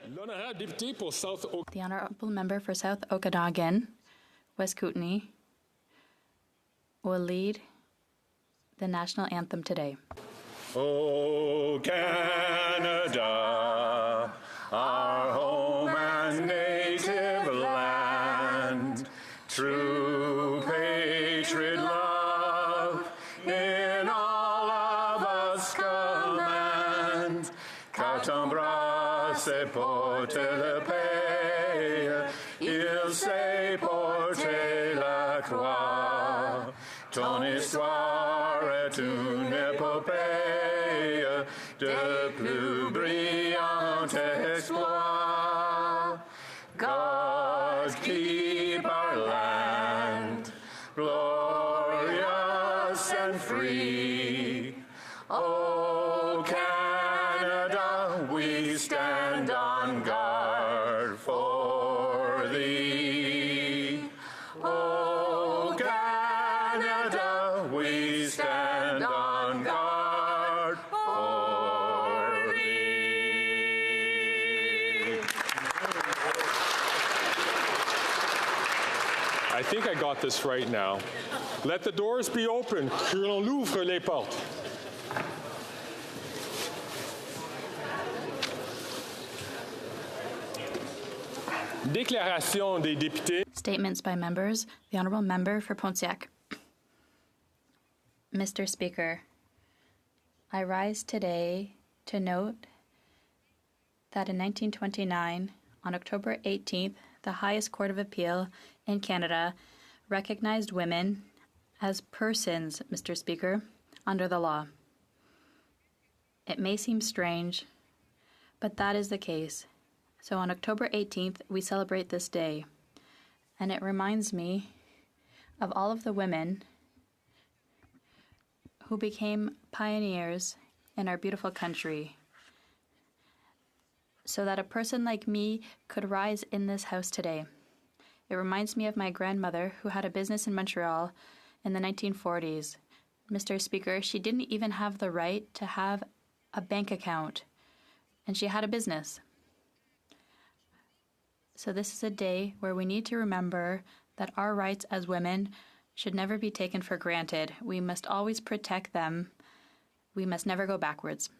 The honourable member for South Okanagan, West Kootenay, will lead the national anthem today. O Canada, our home and native land, true patriot love in all of us command. Quand on brasse et porte le pays, il sait porter la croix. Ton histoire est une épopée de plus brillants exploits. God keep our land glorious and free. O Canada, we stand on guard for thee. O Canada, we stand on guard for thee. I think I got this right now. Let the doors be open. Que l'on ouvre les portes. Déclaration des députés. Statements by members. The honourable member for Pontiac. Mr. Speaker, I rise today to note that in 1929, on October 18th, the highest court of appeal in Canada recognized women as persons, Mr. Speaker, under the law. It may seem strange, but that is the case. So on October 18th, we celebrate this day, and it reminds me of all of the women who became pioneers in our beautiful country, so that a person like me could rise in this house today. It reminds me of my grandmother, who had a business in Montreal in the 1940s. Mr. Speaker, she didn't even have the right to have a bank account, and she had a business. So this is a day where we need to remember that our rights as women should never be taken for granted. We must always protect them. We must never go backwards.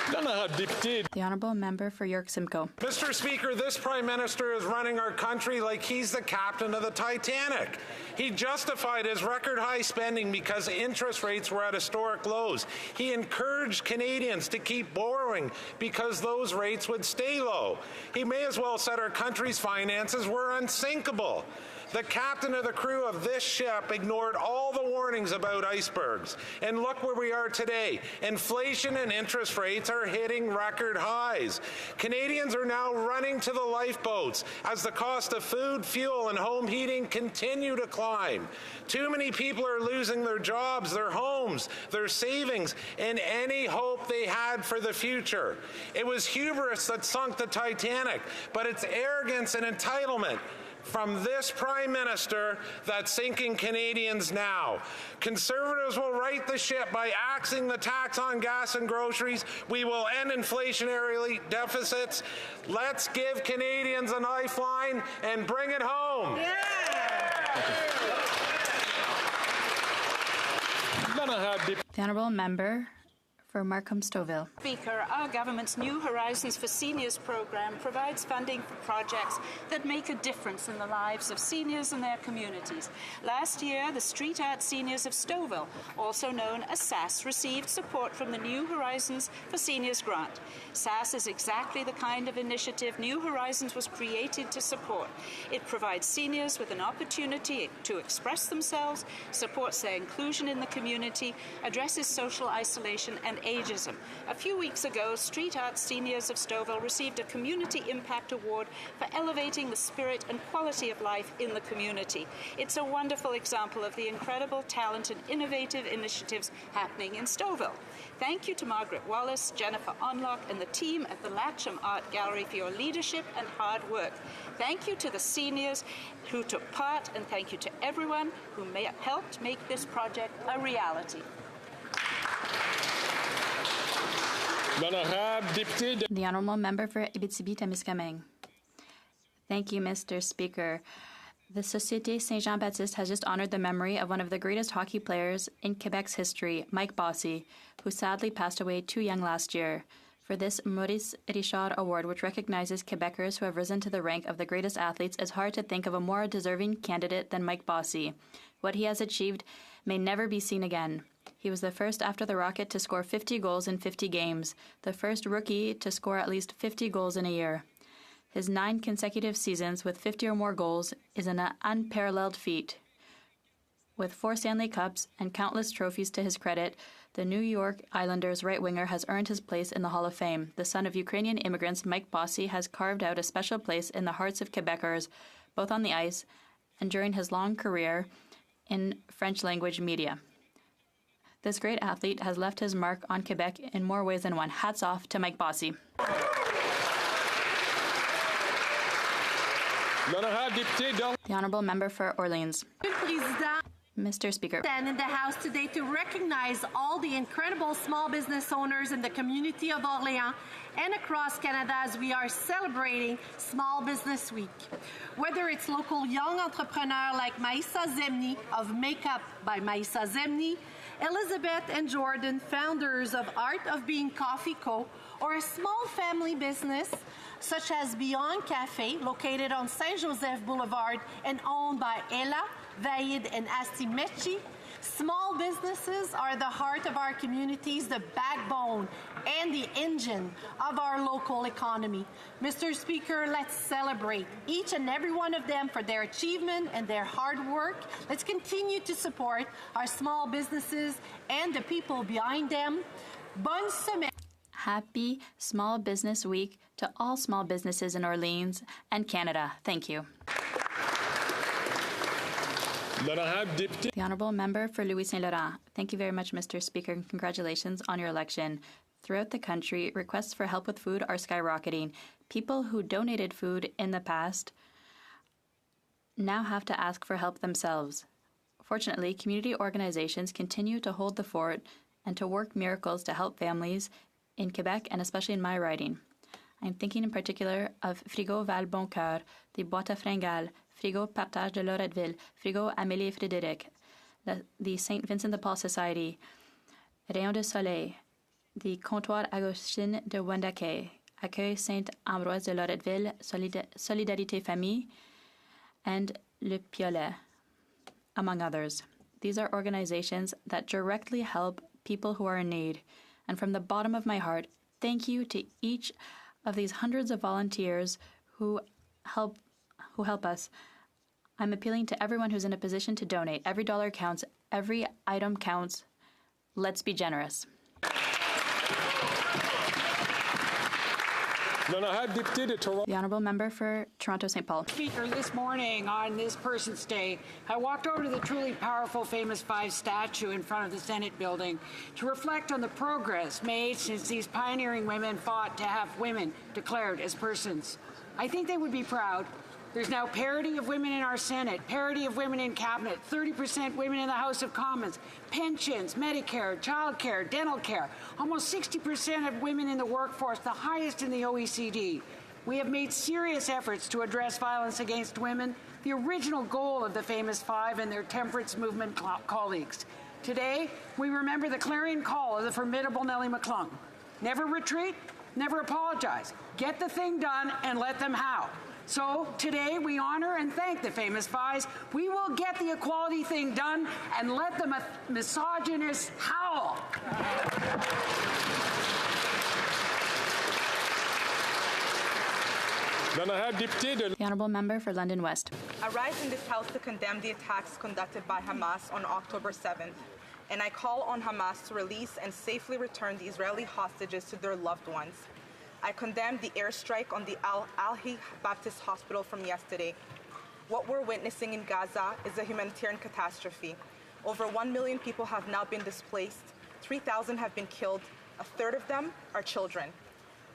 The honourable member for York Simcoe. Mr. Speaker, this Prime Minister is running our country like he's the captain of the Titanic. He justified his record-high spending because interest rates were at historic lows. He encouraged Canadians to keep borrowing because those rates would stay low. He may as well said our country's finances were unsinkable. The captain of the crew of this ship ignored all the warnings about icebergs. And look where we are today. Inflation and interest rates are hitting record highs. Canadians are now running to the lifeboats as the cost of food, fuel, and home heating continue to climb. Too many people are losing their jobs, their homes, their savings, and any hope they had for the future. It was hubris that sunk the Titanic, but it's arrogance and entitlement from this Prime Minister that's sinking Canadians now. Conservatives will right the ship by axing the tax on gas and groceries. We will end inflationary deficits. Let's give Canadians a lifeline and bring it home. The honourable member for Markham-Stouffville. Speaker, our government's New Horizons for Seniors program provides funding for projects that make a difference in the lives of seniors and their communities. Last year, the Street Art Seniors of Stouffville, also known as SAS, received support from the New Horizons for Seniors grant. SAS is exactly the kind of initiative New Horizons was created to support. It provides seniors with an opportunity to express themselves, supports their inclusion in the community, addresses social isolation and ageism. A few weeks ago, Street Art Seniors of Stouffville received a Community Impact Award for elevating the spirit and quality of life in the community. It's a wonderful example of the incredible talent and innovative initiatives happening in Stouffville. Thank you to Margaret Wallace, Jennifer Onlock, and the team at the Latcham Art Gallery for your leadership and hard work. Thank you to the seniors who took part, and thank you to everyone who helped make this project a reality. L'honorable député de... The Honourable Member for Abitibi-Témiscamingue. Thank you, Mr. Speaker. The Société Saint-Jean-Baptiste has just honored the memory of one of the greatest hockey players in Quebec's history, Mike Bossy, who sadly passed away too young last year. For this Maurice Richard Award, which recognizes Quebecers who have risen to the rank of the greatest athletes, it's hard to think of a more deserving candidate than Mike Bossy. What he has achieved may never be seen again. He was the first after the Rocket to score 50 goals in 50 games, the first rookie to score at least 50 goals in a year. His 9 consecutive seasons with 50 or more goals is an unparalleled feat. With 4 Stanley Cups and countless trophies to his credit, the New York Islanders right winger has earned his place in the Hall of Fame. The son of Ukrainian immigrants, Mike Bossy has carved out a special place in the hearts of Quebecers, both on the ice and during his long career in French-language media. This great athlete has left his mark on Quebec in more ways than one. Hats off to Mike Bossy. The Honourable Member for Orleans. Mr. Speaker. Stand in the House today to recognize all the incredible small business owners in the community of Orléans and across Canada as we are celebrating Small Business Week. Whether it's local young entrepreneurs like Maïssa Zemni of Makeup by Maïssa Zemni, Elizabeth and Jordan, founders of Art of Being Coffee Co., or a small family business such as Beyond Cafe, located on Saint-Joseph Boulevard and owned by Ella, Vaid, and Asti Mechi. Small businesses are the heart of our communities, the backbone and the engine of our local economy. Mr. Speaker, let's celebrate each and every one of them for their achievement and their hard work. Let's continue to support our small businesses and the people behind them. Bonne semaine. Happy Small Business Week to all small businesses in Orleans and Canada. Thank you. The Honourable Member for Louis Saint Laurent. Thank you very much, Mr. Speaker, and congratulations on your election. Throughout the country, requests for help with food are skyrocketing. People who donated food in the past now have to ask for help themselves. Fortunately, community organizations continue to hold the fort and to work miracles to help families in Quebec and especially in my riding. I'm thinking in particular of Frigo Val Boncoeur, the Boîte à Fringales, Frigo Partage de Loretteville, Frigo Amélie et Frédéric, the St. Vincent de Paul Society, Rayon de Soleil, the Comptoir Agostine de Wendake, Accueil Saint-Ambroise de Loretteville, Solidarité Famille, and Le Piolet, among others. These are organizations that directly help people who are in need. And from the bottom of my heart, thank you to each of these hundreds of volunteers who help us. I'm appealing to everyone who's in a position to donate. Every dollar counts. Every item counts. Let's be generous. The Honourable Member for Toronto-St. Paul. Speaker, this morning on this Person's Day, I walked over to the truly powerful Famous Five statue in front of the Senate building to reflect on the progress made since these pioneering women fought to have women declared as persons. I think they would be proud. There's now parity of women in our Senate, parity of women in Cabinet, 30% women in the House of Commons, pensions, Medicare, child care, dental care, almost 60% of women in the workforce, the highest in the OECD. We have made serious efforts to address violence against women, the original goal of the Famous Five and their temperance movement colleagues. Today, we remember the clarion call of the formidable Nellie McClung. Never retreat, never apologize. Get the thing done and let them howl. So today we honor and thank the Famous Fives. We will get the equality thing done and let the misogynists howl. The Honourable Member for London West. I rise in this House to condemn the attacks conducted by Hamas on October 7th, and I call on Hamas to release and safely return the Israeli hostages to their loved ones. I condemn the airstrike on the Al-Hi Baptist Hospital from yesterday. What we're witnessing in Gaza is a humanitarian catastrophe. Over 1 million people have now been displaced. 3,000 have been killed. A third of them are children.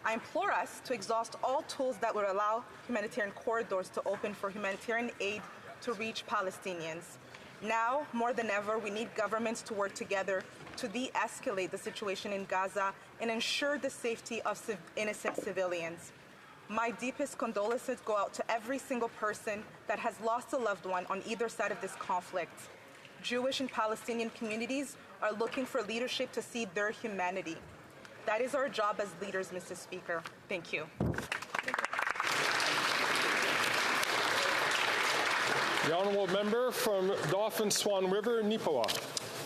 I implore us to exhaust all tools that would allow humanitarian corridors to open for humanitarian aid to reach Palestinians. Now, more than ever, we need governments to work together to de-escalate the situation in Gaza and ensure the safety of innocent civilians. My deepest condolences go out to every single person that has lost a loved one on either side of this conflict. Jewish and Palestinian communities are looking for leadership to see their humanity. That is our job as leaders, Mr. Speaker. Thank you. The honourable member from Dauphin Swan River, Nipawa.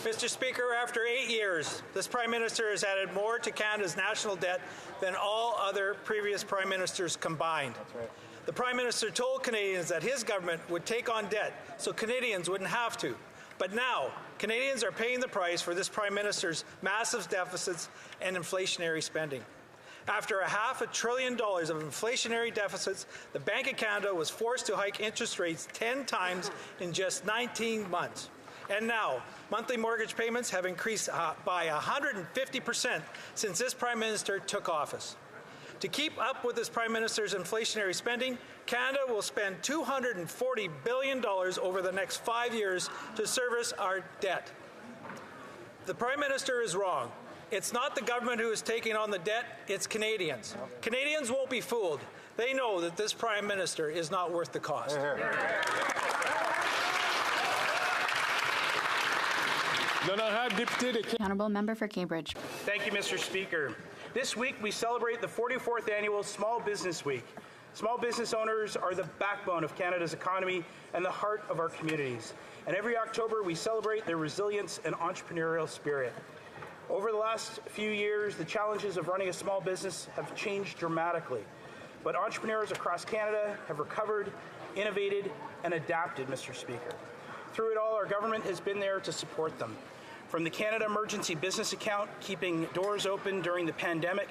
Mr. Speaker, after 8 years, this Prime Minister has added more to Canada's national debt than all other previous Prime Ministers combined. That's right. The Prime Minister told Canadians that his government would take on debt so Canadians wouldn't have to. But now, Canadians are paying the price for this Prime Minister's massive deficits and inflationary spending. After $500 billion of inflationary deficits, the Bank of Canada was forced to hike interest rates 10 times in just 19 months. And now, monthly mortgage payments have increased by 150% since this Prime Minister took office. To keep up with this Prime Minister's inflationary spending, Canada will spend $240 billion over the next 5 years to service our debt. The Prime Minister is wrong. It's not the government who is taking on the debt, it's Canadians. Canadians won't be fooled. They know that this Prime Minister is not worth the cost. The honourable member for Cambridge. Thank you, Mr. Speaker. This week we celebrate the 44th annual Small Business Week. Small business owners are the backbone of Canada's economy and the heart of our communities. And every October we celebrate their resilience and entrepreneurial spirit. Over the last few years, the challenges of running a small business have changed dramatically. But entrepreneurs across Canada have recovered, innovated, and adapted, Mr. Speaker. Through it all, our government has been there to support them. From the Canada Emergency Business Account, keeping doors open during the pandemic,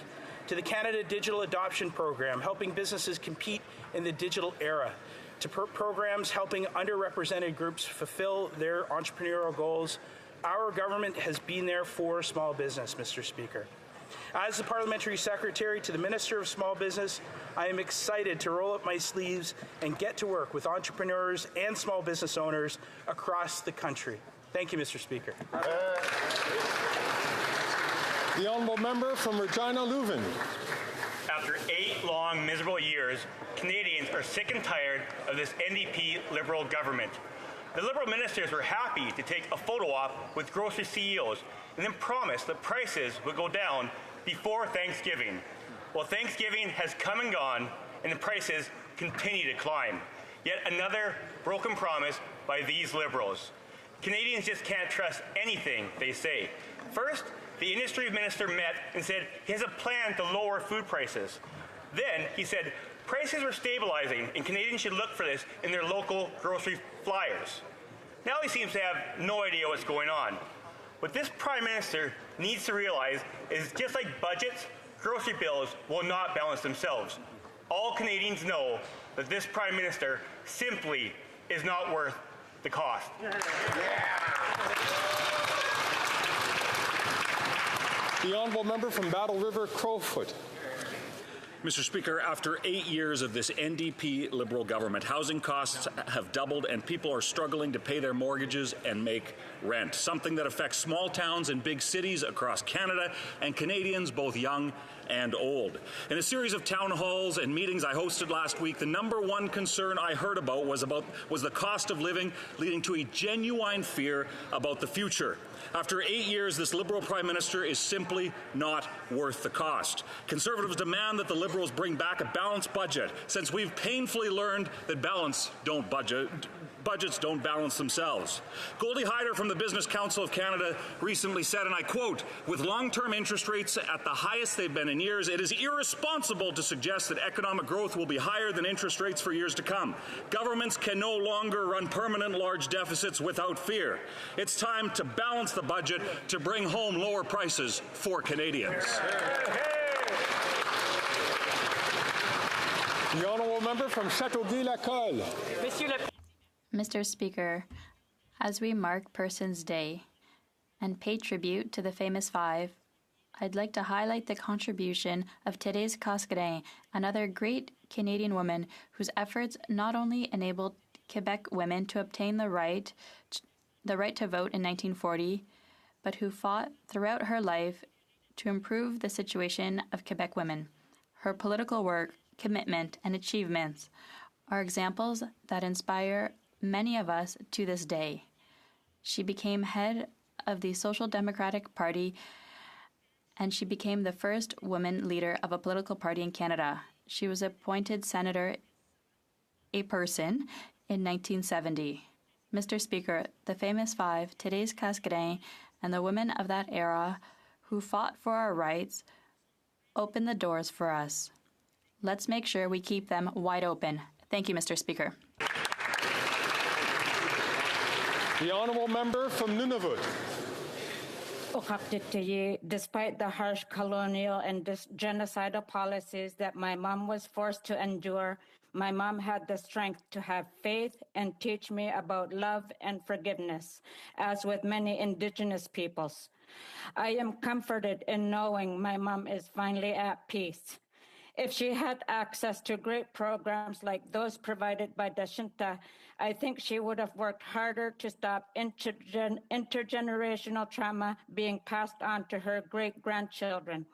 to the Canada Digital Adoption Program, helping businesses compete in the digital era, to programs helping underrepresented groups fulfill their entrepreneurial goals, our government has been there for small business, Mr. Speaker. As the Parliamentary Secretary to the Minister of Small Business, I am excited to roll up my sleeves and get to work with entrepreneurs and small business owners across the country. Thank you, Mr. Speaker. The honourable member from Regina Leuven. After 8 long, miserable years, Canadians are sick and tired of this NDP Liberal government. The Liberal ministers were happy to take a photo op with grocery CEOs and then promise that prices would go down before Thanksgiving. Well, Thanksgiving has come and gone, and the prices continue to climb. Yet another broken promise by these Liberals. Canadians just can't trust anything they say. First, the industry minister met and said he has a plan to lower food prices. Then he said prices were stabilizing and Canadians should look for this in their local grocery flyers. Now he seems to have no idea what's going on. What this Prime Minister needs to realize is just like budgets, grocery bills will not balance themselves. All Canadians know that this Prime Minister simply is not worth the cost. The honourable member from Battle River, Crowfoot. Mr. Speaker, after 8 years of this NDP Liberal government, housing costs have doubled and people are struggling to pay their mortgages and make rent, something that affects small towns and big cities across Canada and Canadians both young and old. In a series of town halls and meetings I hosted last week, the number one concern I heard about was the cost of living, leading to a genuine fear about the future. After 8 years, this Liberal Prime Minister is simply not worth the cost. Conservatives demand that the Liberals bring back a balanced budget, since we've painfully learned that budgets don't balance themselves. Goldie Hyder from the Business Council of Canada recently said, and I quote, "With long-term interest rates at the highest they've been in years, it is irresponsible to suggest that economic growth will be higher than interest rates for years to come. Governments can no longer run permanent large deficits without fear. It's time to balance the budget to bring home lower prices for Canadians." The honourable member from Châteauguay-Lacolle. Mr. Speaker, as we mark Persons Day and pay tribute to the famous five, I'd like to highlight the contribution of Thérèse Casgrain, another great Canadian woman whose efforts not only enabled Quebec women to obtain the right the right to vote in 1940, but who fought throughout her life to improve the situation of Quebec women. Her political work, commitment, and achievements are examples that inspire many of us to this day. She became head of the Social Democratic Party, and she became the first woman leader of a political party in Canada. She was appointed senator, a person, in 1970. Mr. Speaker, the famous five, Thérèse Casgrain, and the women of that era who fought for our rights, opened the doors for us. Let's make sure we keep them wide open. Thank you, Mr. Speaker. The honourable member from Nunavut. Despite the harsh colonial and genocidal policies that my mom was forced to endure, my mom had the strength to have faith and teach me about love and forgiveness, as with many Indigenous peoples. I am comforted in knowing my mom is finally at peace. If she had access to great programs like those provided by Dashinta, I think she would have worked harder to stop intergenerational trauma being passed on to her great-grandchildren.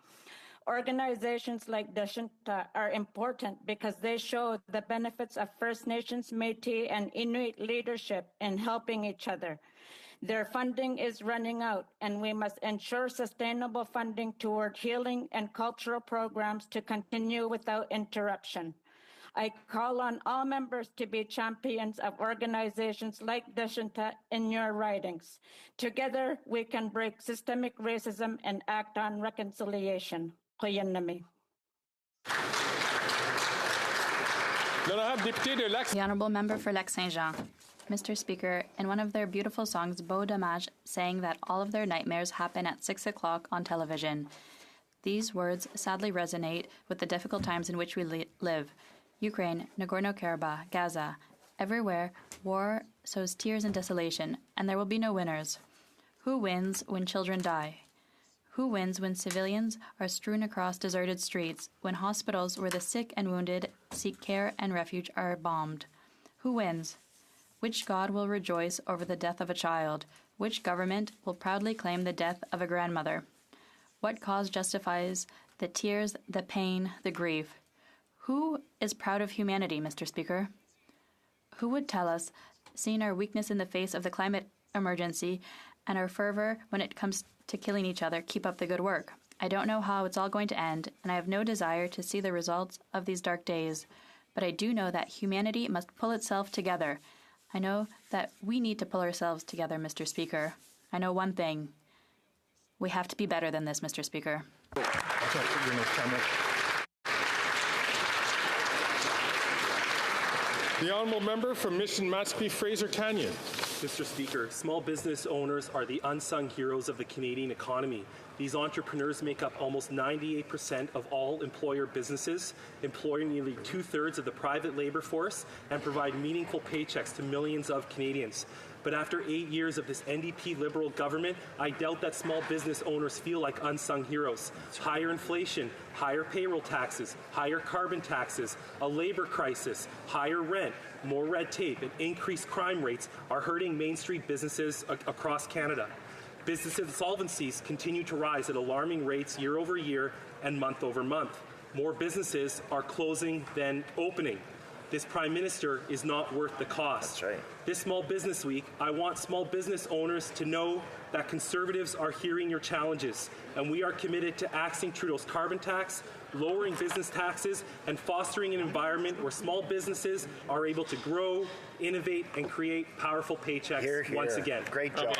Organizations like Dashinta are important because they show the benefits of First Nations, Métis, and Inuit leadership in helping each other. Their funding is running out, and we must ensure sustainable funding toward healing and cultural programs to continue without interruption. I call on all members to be champions of organizations like Dashinta in your ridings. Together, we can break systemic racism and act on reconciliation. The honourable member for Lac-Saint-Jean. Mr. Speaker, in one of their beautiful songs, Beau Dommage sang that all of their nightmares happen at 6 o'clock on television. These words sadly resonate with the difficult times in which we live. Ukraine, Nagorno-Karabakh, Gaza, everywhere, war sows tears and desolation, and there will be no winners. Who wins when children die? Who wins when civilians are strewn across deserted streets, when hospitals where the sick and wounded seek care and refuge are bombed? Who wins? Which God will rejoice over the death of a child? Which government will proudly claim the death of a grandmother? What cause justifies the tears, the pain, the grief? Who is proud of humanity, Mr. Speaker? Who would tell us, seeing our weakness in the face of the climate emergency and our fervor when it comes to killing each other, keep up the good work? I don't know how it's all going to end, and I have no desire to see the results of these dark days, but I do know that humanity must pull itself together. I know that we need to pull ourselves together, Mr. Speaker. I know one thing. We have to be better than this, Mr. Speaker. The honourable member from Mission Matsqui Fraser Canyon. Mr. Speaker, small business owners are the unsung heroes of the Canadian economy. These entrepreneurs make up almost 98% of all employer businesses, employ nearly 2/3 of the private labor force, and provide meaningful paychecks to millions of Canadians. But after 8 years of this NDP Liberal government, I doubt that small business owners feel like unsung heroes. Higher inflation, higher payroll taxes, higher carbon taxes, a labor crisis, higher rent, more red tape, and increased crime rates are hurting Main Street businesses across Canada. Business insolvencies continue to rise at alarming rates year over year and month over month. More businesses are closing than opening. This Prime Minister is not worth the cost. That's right. This Small Business Week, I want small business owners to know that Conservatives are hearing your challenges, and we are committed to axing Trudeau's carbon tax, lowering business taxes, and fostering an environment where small businesses are able to grow, innovate, and create powerful paychecks Hear, hear. once again. Great job.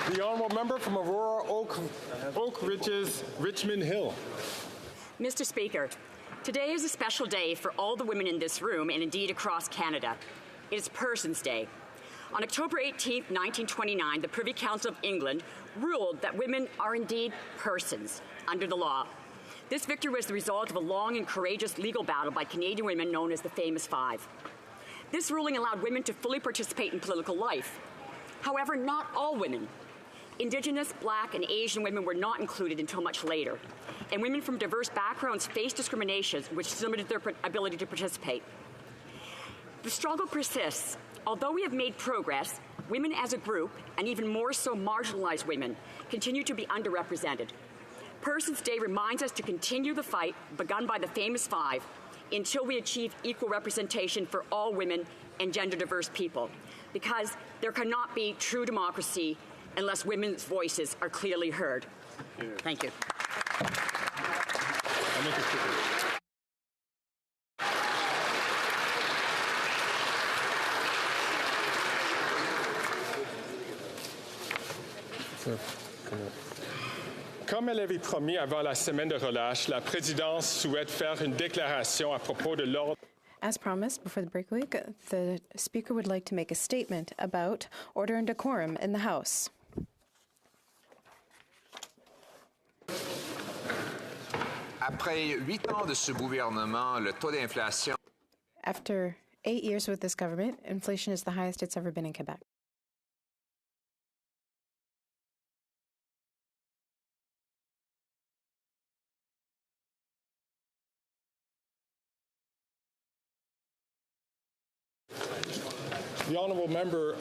The honourable member from Aurora Oak Ridges, Richmond Hill. Mr. Speaker, today is a special day for all the women in this room and indeed across Canada. It is Persons' Day. On October 18, 1929, the Privy Council of England ruled that women are indeed persons under the law. This victory was the result of a long and courageous legal battle by Canadian women known as the Famous Five. This ruling allowed women to fully participate in political life. However, not all women. Indigenous, Black, and Asian women were not included until much later, and women from diverse backgrounds faced discrimination which limited their ability to participate. The struggle persists. Although we have made progress, women as a group, and even more so marginalized women, continue to be underrepresented. Persons Day reminds us to continue the fight begun by the famous five until we achieve equal representation for all women and gender-diverse people, because there cannot be true democracy unless women's voices are clearly heard. Thank you. Comme elle avait promis avant la semaine de relâche, la présidence souhaite faire une déclaration à propos de l'ordre. As promised before the break week, the Speaker would like to make a statement about order and decorum in the House. Après 8 ans de ce gouvernement, le taux d'inflation. After 8 years with this government, inflation is the highest it's ever been in Quebec. The honourable member,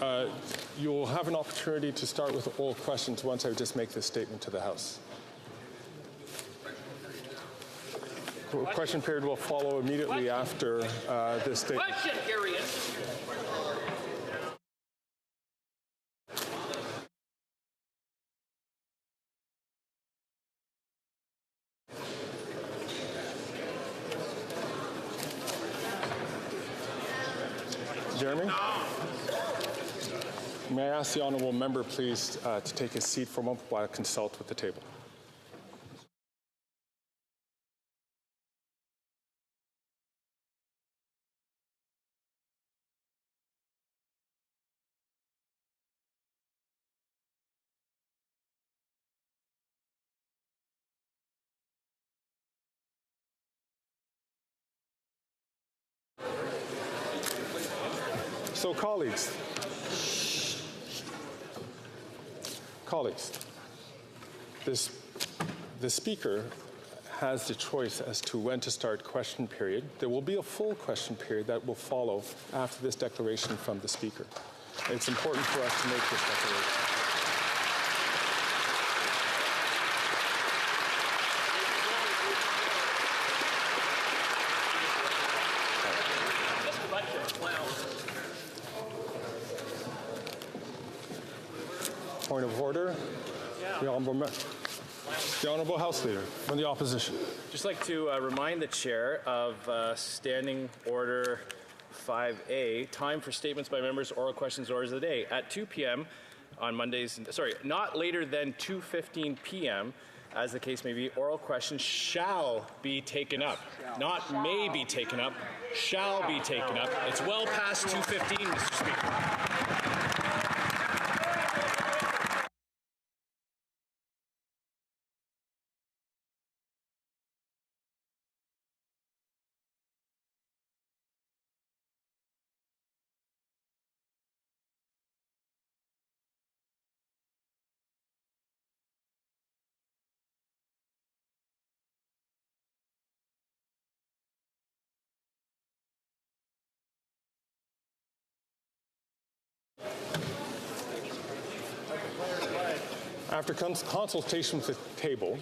you'll have an opportunity to start with oral questions once I just make this statement to the House. Question period will follow immediately after this statement. Question period. Jeremy? May I ask the honourable member, please, to take his seat for a moment while I consult with the table. So, colleagues, the Speaker has the choice as to when to start question period. There will be a full question period that will follow after this declaration from the Speaker. It's important for us to make this declaration. Point of order. The Honourable House Leader from the Opposition. Just like to remind the Chair of Standing Order 5A, time for statements by members, oral questions, orders of the day. At 2 p.m. on Mondays, not later than 2:15 p.m., as the case may be, oral questions shall be taken up. Not may be taken up, shall be taken up. It's well past 2:15, Mr. Speaker. After consultation with the table,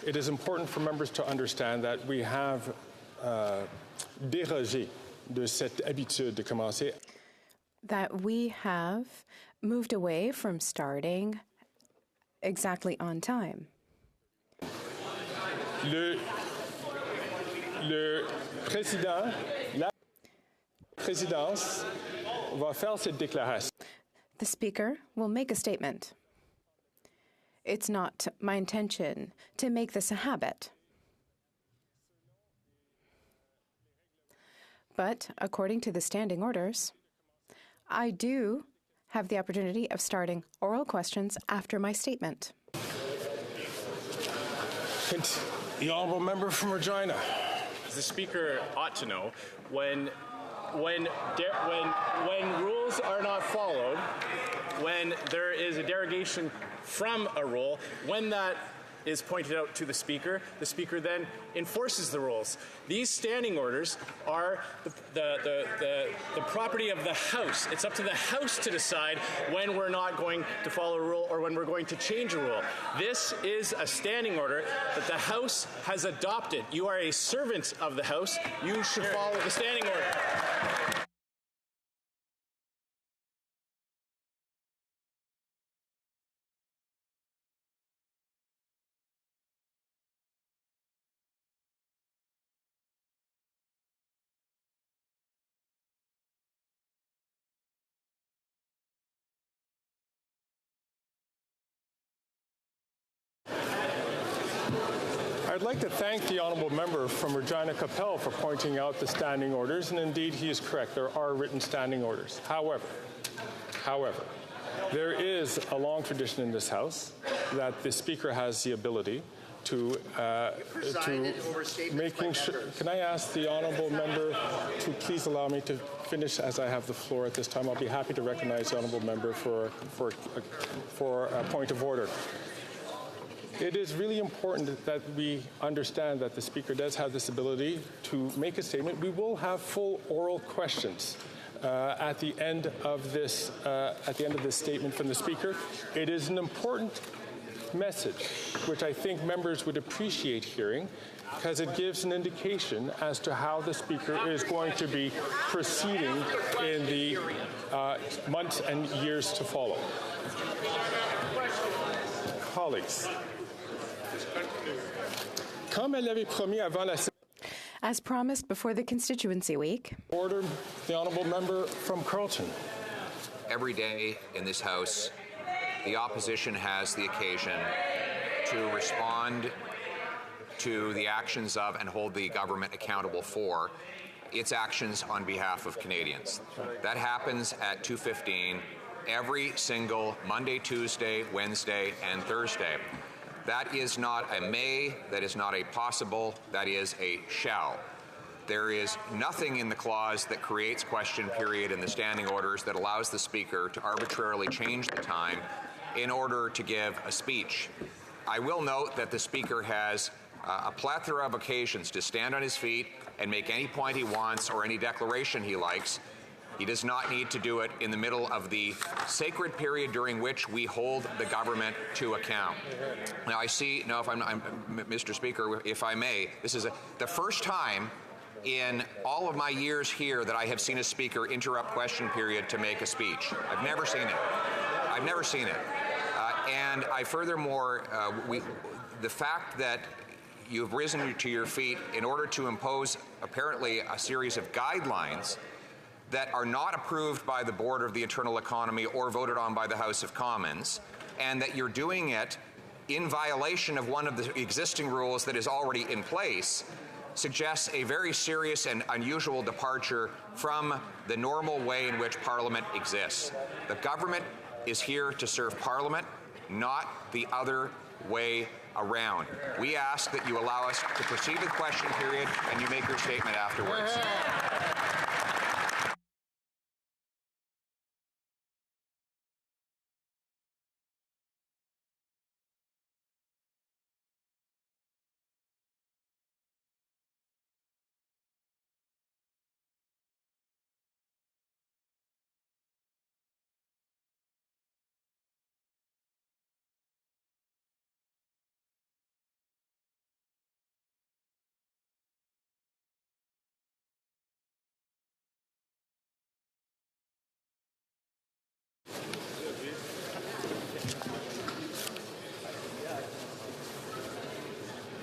it is important for members to understand that we have dérogé de cette habitude de commencer. That we have moved away from starting exactly on time. Le président, la présidence va faire cette déclaration. The Speaker will make a statement. It's not my intention to make this a habit. But according to the standing orders, I do have the opportunity of starting oral questions after my statement. The honourable member from Regina. The Speaker ought to know when rules are not followed, when there is a derogation from a rule, when that is pointed out to the Speaker then enforces the rules. These standing orders are the property of the House. It's up to the House to decide when we're not going to follow a rule or when we're going to change a rule. This is a standing order that the House has adopted. You are a servant of the House. You should follow the standing order. I'd like to thank the honourable member from Regina Capel for pointing out the standing orders, and indeed he is correct. There are written standing orders. However, there is a long tradition in this House that the Speaker has the ability to making sure. Can I ask the honourable member to please allow me to finish as I have the floor at this time? I'll be happy to recognize the honourable member for a point of order. It is really important that we understand that the Speaker does have this ability to make a statement. We will have full oral questions at the end of this statement from the Speaker. It is an important message, which I think members would appreciate hearing, because it gives an indication as to how the Speaker is going to be proceeding in the months and years to follow. Colleagues, as promised before the constituency week. Order, the honourable member from Carleton. Every day in this House, the opposition has the occasion to respond to the actions of and hold the government accountable for its actions on behalf of Canadians. That happens at 2:15 every single Monday, Tuesday, Wednesday, and Thursday. That is not a may, that is not a possible, that is a shall. There is nothing in the clause that creates question period in the standing orders that allows the Speaker to arbitrarily change the time in order to give a speech. I will note that the Speaker has a plethora of occasions to stand on his feet and make any point he wants or any declaration he likes. He does not need to do it in the middle of the sacred period during which we hold the government to account. Now, I see, no, if I'm Mr. Speaker, if I may, this is the first time in all of my years here that I have seen a Speaker interrupt question period to make a speech. I've never seen it. I've never seen it. And I furthermore, the fact that you've risen to your feet in order to impose apparently a series of guidelines that are not approved by the Board of the Internal Economy or voted on by the House of Commons, and that you're doing it in violation of one of the existing rules that is already in place, suggests a very serious and unusual departure from the normal way in which Parliament exists. The government is here to serve Parliament, not the other way around. We ask that you allow us to proceed with question period and you make your statement afterwards.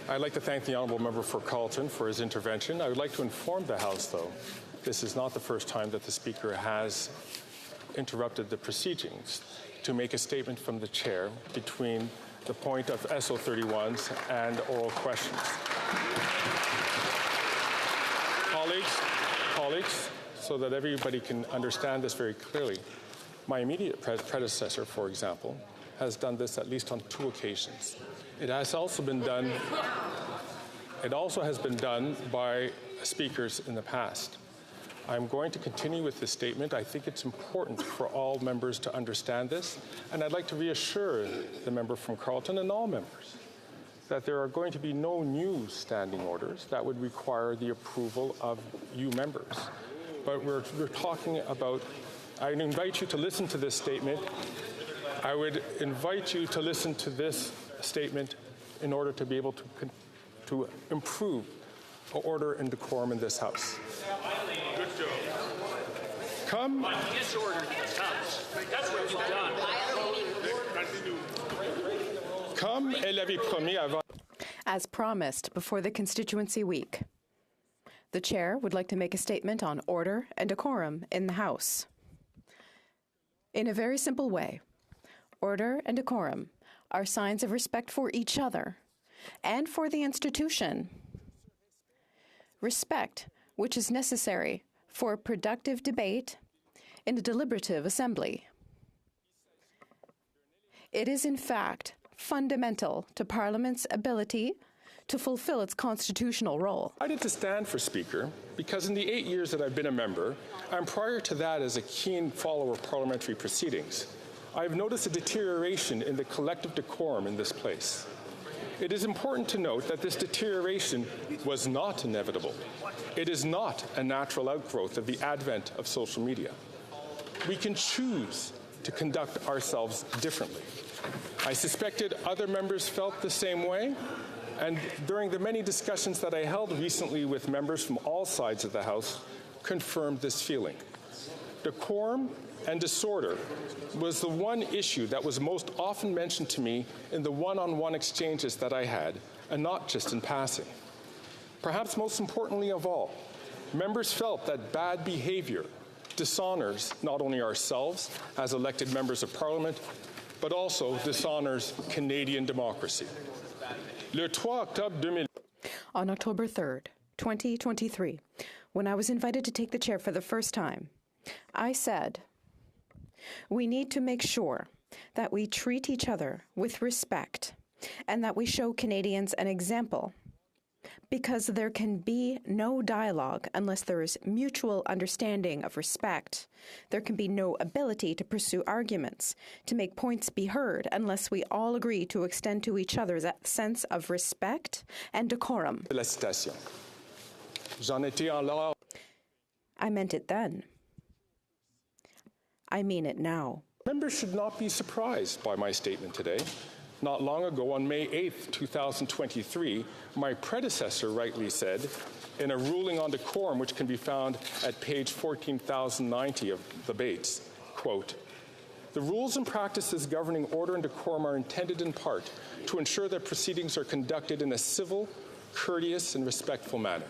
I'd like to thank the honourable member for Carleton for his intervention. I would like to inform the House, though, this is not the first time that the Speaker has interrupted the proceedings to make a statement from the chair between the point of SO 31s and oral questions. Colleagues, so that everybody can understand this very clearly, my immediate predecessor, for example, has done this at least on 2 occasions. It also has been done by speakers in the past. I'm going to continue with this statement. I think it's important for all members to understand this, and I'd like to reassure the member from Carleton and all members that there are going to be no new standing orders that would require the approval of you members. But we're talking about, I invite you to listen to this statement. I would invite you to listen to this statement in order to be able to improve order and decorum in this House. Good job. Come. Disorder in this House. That's what you've done. Comme elle avait promis avant. As promised before the constituency week, the chair would like to make a statement on order and decorum in the House. In a very simple way, order and decorum are signs of respect for each other and for the institution. Respect which is necessary for productive debate in a deliberative assembly. It is, in fact, fundamental to Parliament's ability to fulfill its constitutional role. I decided to stand for Speaker because in the 8 years that I've been a member, and prior to that as a keen follower of parliamentary proceedings, I've noticed a deterioration in the collective decorum in this place. It is important to note that this deterioration was not inevitable. It is not a natural outgrowth of the advent of social media. We can choose to conduct ourselves differently. I suspected other members felt the same way, and during the many discussions that I held recently with members from all sides of the House, confirmed this feeling. Decorum and disorder was the one issue that was most often mentioned to me in the one-on-one exchanges that I had, and not just in passing. Perhaps most importantly of all, members felt that bad behavior dishonors not only ourselves as elected members of Parliament, but also dishonors Canadian democracy. On October 3rd, 2023, when I was invited to take the chair for the first time, I said, we need to make sure that we treat each other with respect and that we show Canadians an example, because there can be no dialogue unless there is mutual understanding of respect. There can be no ability to pursue arguments, to make points be heard, unless we all agree to extend to each other that sense of respect and decorum. I meant it then. I mean it now. Members should not be surprised by my statement today. Not long ago, on May 8th, 2023, my predecessor rightly said, in a ruling on decorum which can be found at page 14,090 of the Bates, quote, the rules and practices governing order and decorum are intended in part to ensure that proceedings are conducted in a civil, courteous, and respectful manner.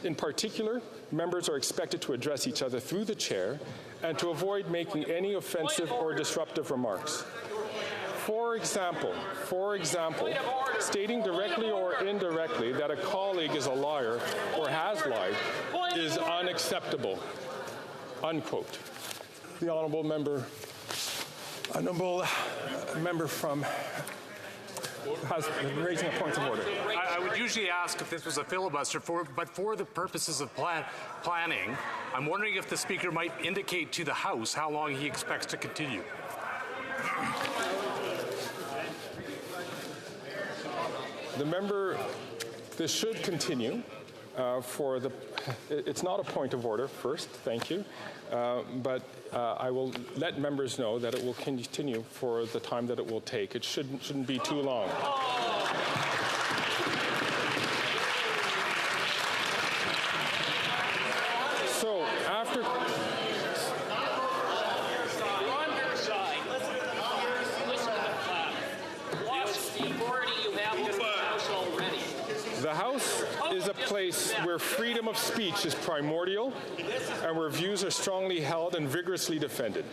In particular, members are expected to address each other through the chair and to avoid making any offensive or disruptive remarks. For example, stating directly or indirectly that a colleague is a liar or has lied is unacceptable, unquote. The honourable member from has raising a point of order. I would usually ask if this was a filibuster, but for the purposes of planning, I'm wondering if the Speaker might indicate to the House how long he expects to continue. The member, this should continue it's not a point of order first, thank you, but I will let members know that it will continue for the time that it will take. It shouldn't be too long. So after... The House is a place where freedom of speech is primordial and where views are strongly held and vigorously defended.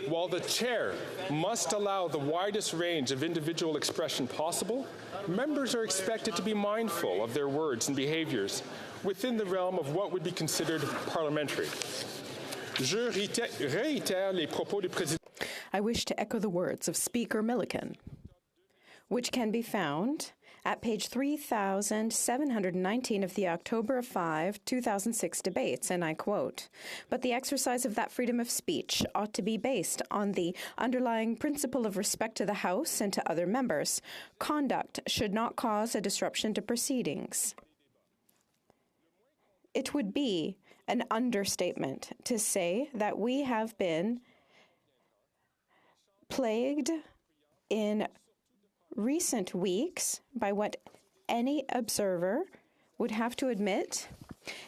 While the chair must allow the widest range of individual expression possible, members are expected to be mindful of their words and behaviors within the realm of what would be considered parliamentary. I wish to echo the words of Speaker Milliken, which can be found at page 3719 of the October 5, 2006 debates, and I quote, "But the exercise of that freedom of speech ought to be based on the underlying principle of respect to the House and to other members. Conduct should not cause a disruption to proceedings." It would be an understatement to say that we have been plagued in recent weeks by what any observer would have to admit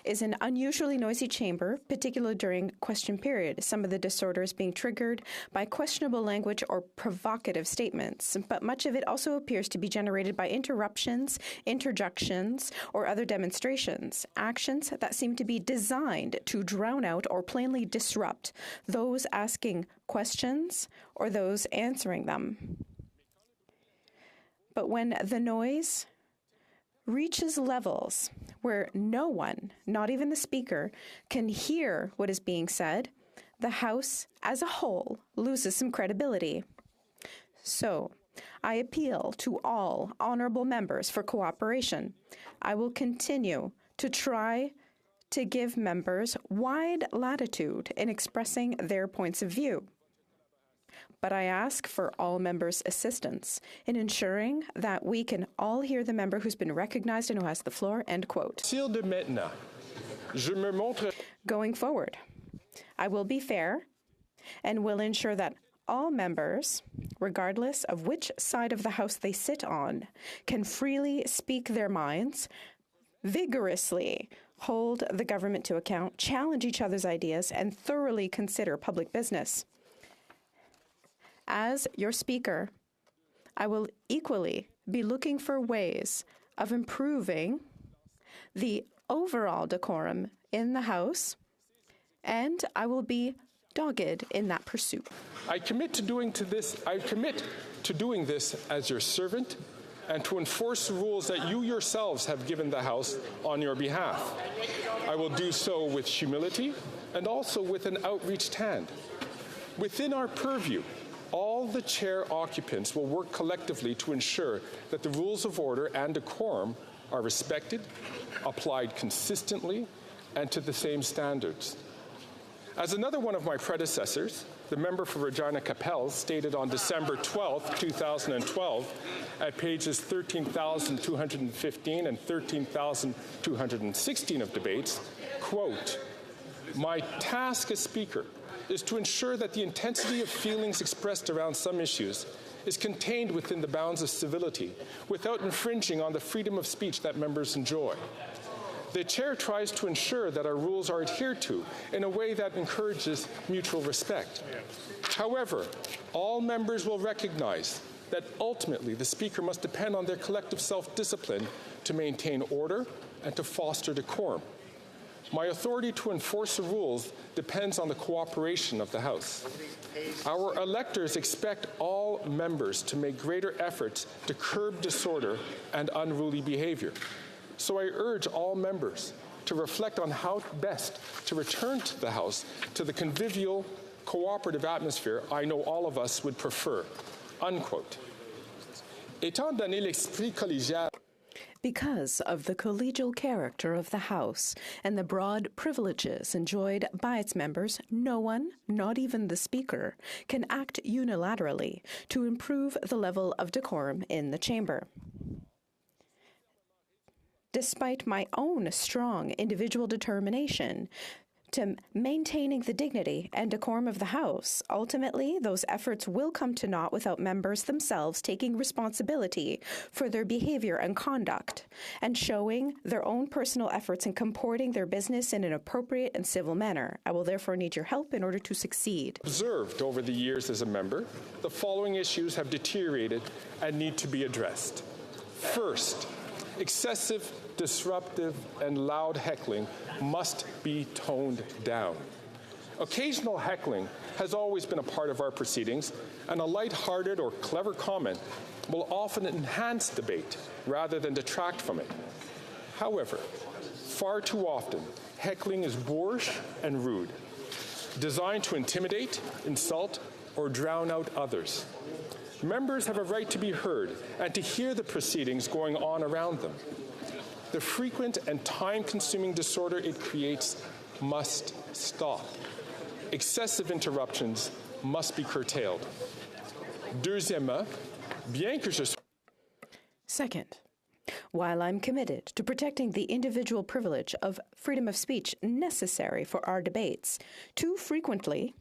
is an unusually noisy chamber, particularly during question period. Some of the disorders being triggered by questionable language or provocative statements, but much of it also appears to be generated by interruptions, interjections, or other demonstrations, actions that seem to be designed to drown out or plainly disrupt those asking questions or those answering them. But when the noise reaches levels where no one, not even the Speaker, can hear what is being said, the House as a whole loses some credibility. So, I appeal to all honorable members for cooperation. I will continue to try to give members wide latitude in expressing their points of view. But I ask for all members' assistance in ensuring that we can all hear the member who's been recognized and who has the floor, end quote. Going forward, I will be fair and will ensure that all members, regardless of which side of the House they sit on, can freely speak their minds, vigorously hold the government to account, challenge each other's ideas, and thoroughly consider public business. As your Speaker, I will equally be looking for ways of improving the overall decorum in the House, and I will be dogged in that pursuit. I commit to doing this as your servant and to enforce the rules that you yourselves have given the House on your behalf. I will do so with humility and also with an outreached hand. Within our purview, all the chair occupants will work collectively to ensure that the rules of order and decorum are respected, applied consistently, and to the same standards. As another one of my predecessors, the member for Regina Capel, stated on December 12, 2012, at pages 13,215 and 13,216 of debates, quote, "My task as Speaker is to ensure that the intensity of feelings expressed around some issues is contained within the bounds of civility without infringing on the freedom of speech that members enjoy. The Chair tries to ensure that our rules are adhered to in a way that encourages mutual respect. However, all members will recognize that ultimately the Speaker must depend on their collective self-discipline to maintain order and to foster decorum. My authority to enforce the rules depends on the cooperation of the House. Our electors expect all members to make greater efforts to curb disorder and unruly behavior. So I urge all members to reflect on how best to return to the House to the convivial, cooperative atmosphere I know all of us would prefer." Unquote. Étant donné l'esprit collégial, because of the collegial character of the House and the broad privileges enjoyed by its members, no one, not even the Speaker, can act unilaterally to improve the level of decorum in the chamber. Despite my own strong individual determination to maintaining the dignity and decorum of the House, ultimately, those efforts will come to naught without members themselves taking responsibility for their behavior and conduct and showing their own personal efforts in comporting their business in an appropriate and civil manner. I will therefore need your help in order to succeed. Observed over the years as a member, the following issues have deteriorated and need to be addressed. First, excessive, disruptive, and loud heckling must be toned down. Occasional heckling has always been a part of our proceedings, and a light-hearted or clever comment will often enhance debate rather than detract from it. However, far too often, heckling is boorish and rude, designed to intimidate, insult, or drown out others. Members have a right to be heard and to hear the proceedings going on around them. The frequent and time-consuming disorder it creates must stop. Excessive interruptions must be curtailed. Deuxièmement, bien que je sois... Second, while I'm committed to protecting the individual privilege of freedom of speech necessary for our debates, too frequently,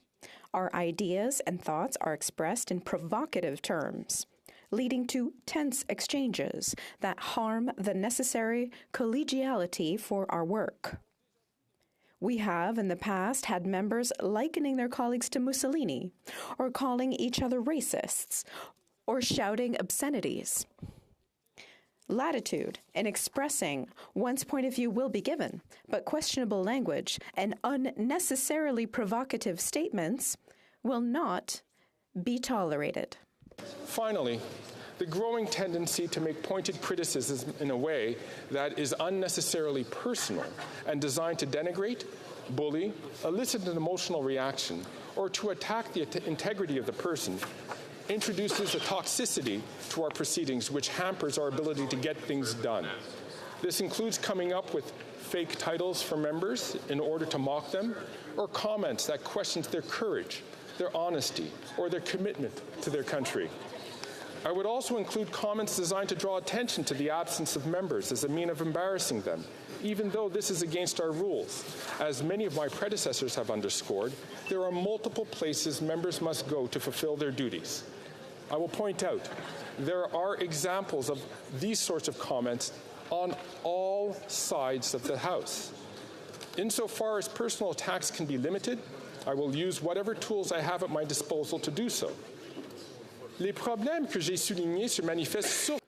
our ideas and thoughts are expressed in provocative terms, leading to tense exchanges that harm the necessary collegiality for our work. We have, in the past, had members likening their colleagues to Mussolini, or calling each other racists, or shouting obscenities. Latitude in expressing one's point of view will be given, but questionable language and unnecessarily provocative statements will not be tolerated. Finally, the growing tendency to make pointed criticism in a way that is unnecessarily personal and designed to denigrate, bully, elicit an emotional reaction, or to attack the integrity of the person introduces a toxicity to our proceedings which hampers our ability to get things done. This includes coming up with fake titles for members in order to mock them, or comments that question their courage, their honesty, or their commitment to their country. I would also include comments designed to draw attention to the absence of members as a means of embarrassing them, even though this is against our rules. As many of my predecessors have underscored, there are multiple places members must go to fulfill their duties. I will point out, there are examples of these sorts of comments on all sides of the House. Insofar as personal attacks can be limited, I will use whatever tools I have at my disposal to do so. Les problèmes que j'ai soulignés se manifestent sur...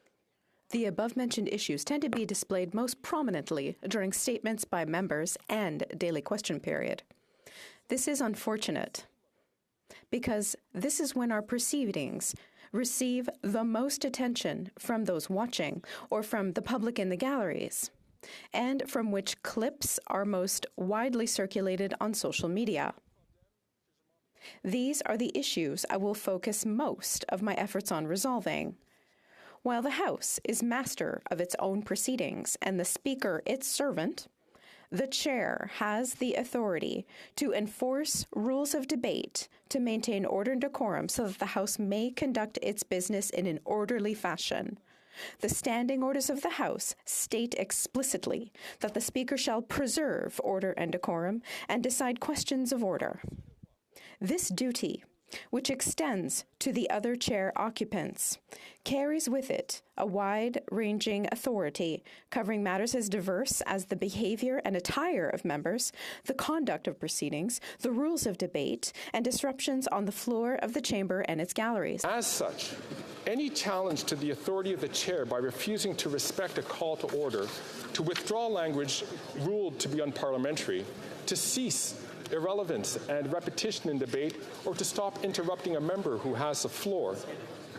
The above-mentioned issues tend to be displayed most prominently during statements by members and daily question period. This is unfortunate, because this is when our proceedings receive the most attention from those watching or from the public in the galleries, and from which clips are most widely circulated on social media. These are the issues I will focus most of my efforts on resolving. While the House is master of its own proceedings and the Speaker its servant, the Chair has the authority to enforce rules of debate to maintain order and decorum so that the House may conduct its business in an orderly fashion. The standing orders of the House state explicitly that the Speaker shall preserve order and decorum and decide questions of order. This duty, which extends to the other chair occupants, carries with it a wide-ranging authority covering matters as diverse as the behavior and attire of members, the conduct of proceedings, the rules of debate, and disruptions on the floor of the chamber and its galleries. As such, any challenge to the authority of the chair by refusing to respect a call to order, to withdraw language ruled to be unparliamentary, to cease irrelevance and repetition in debate, or to stop interrupting a member who has the floor,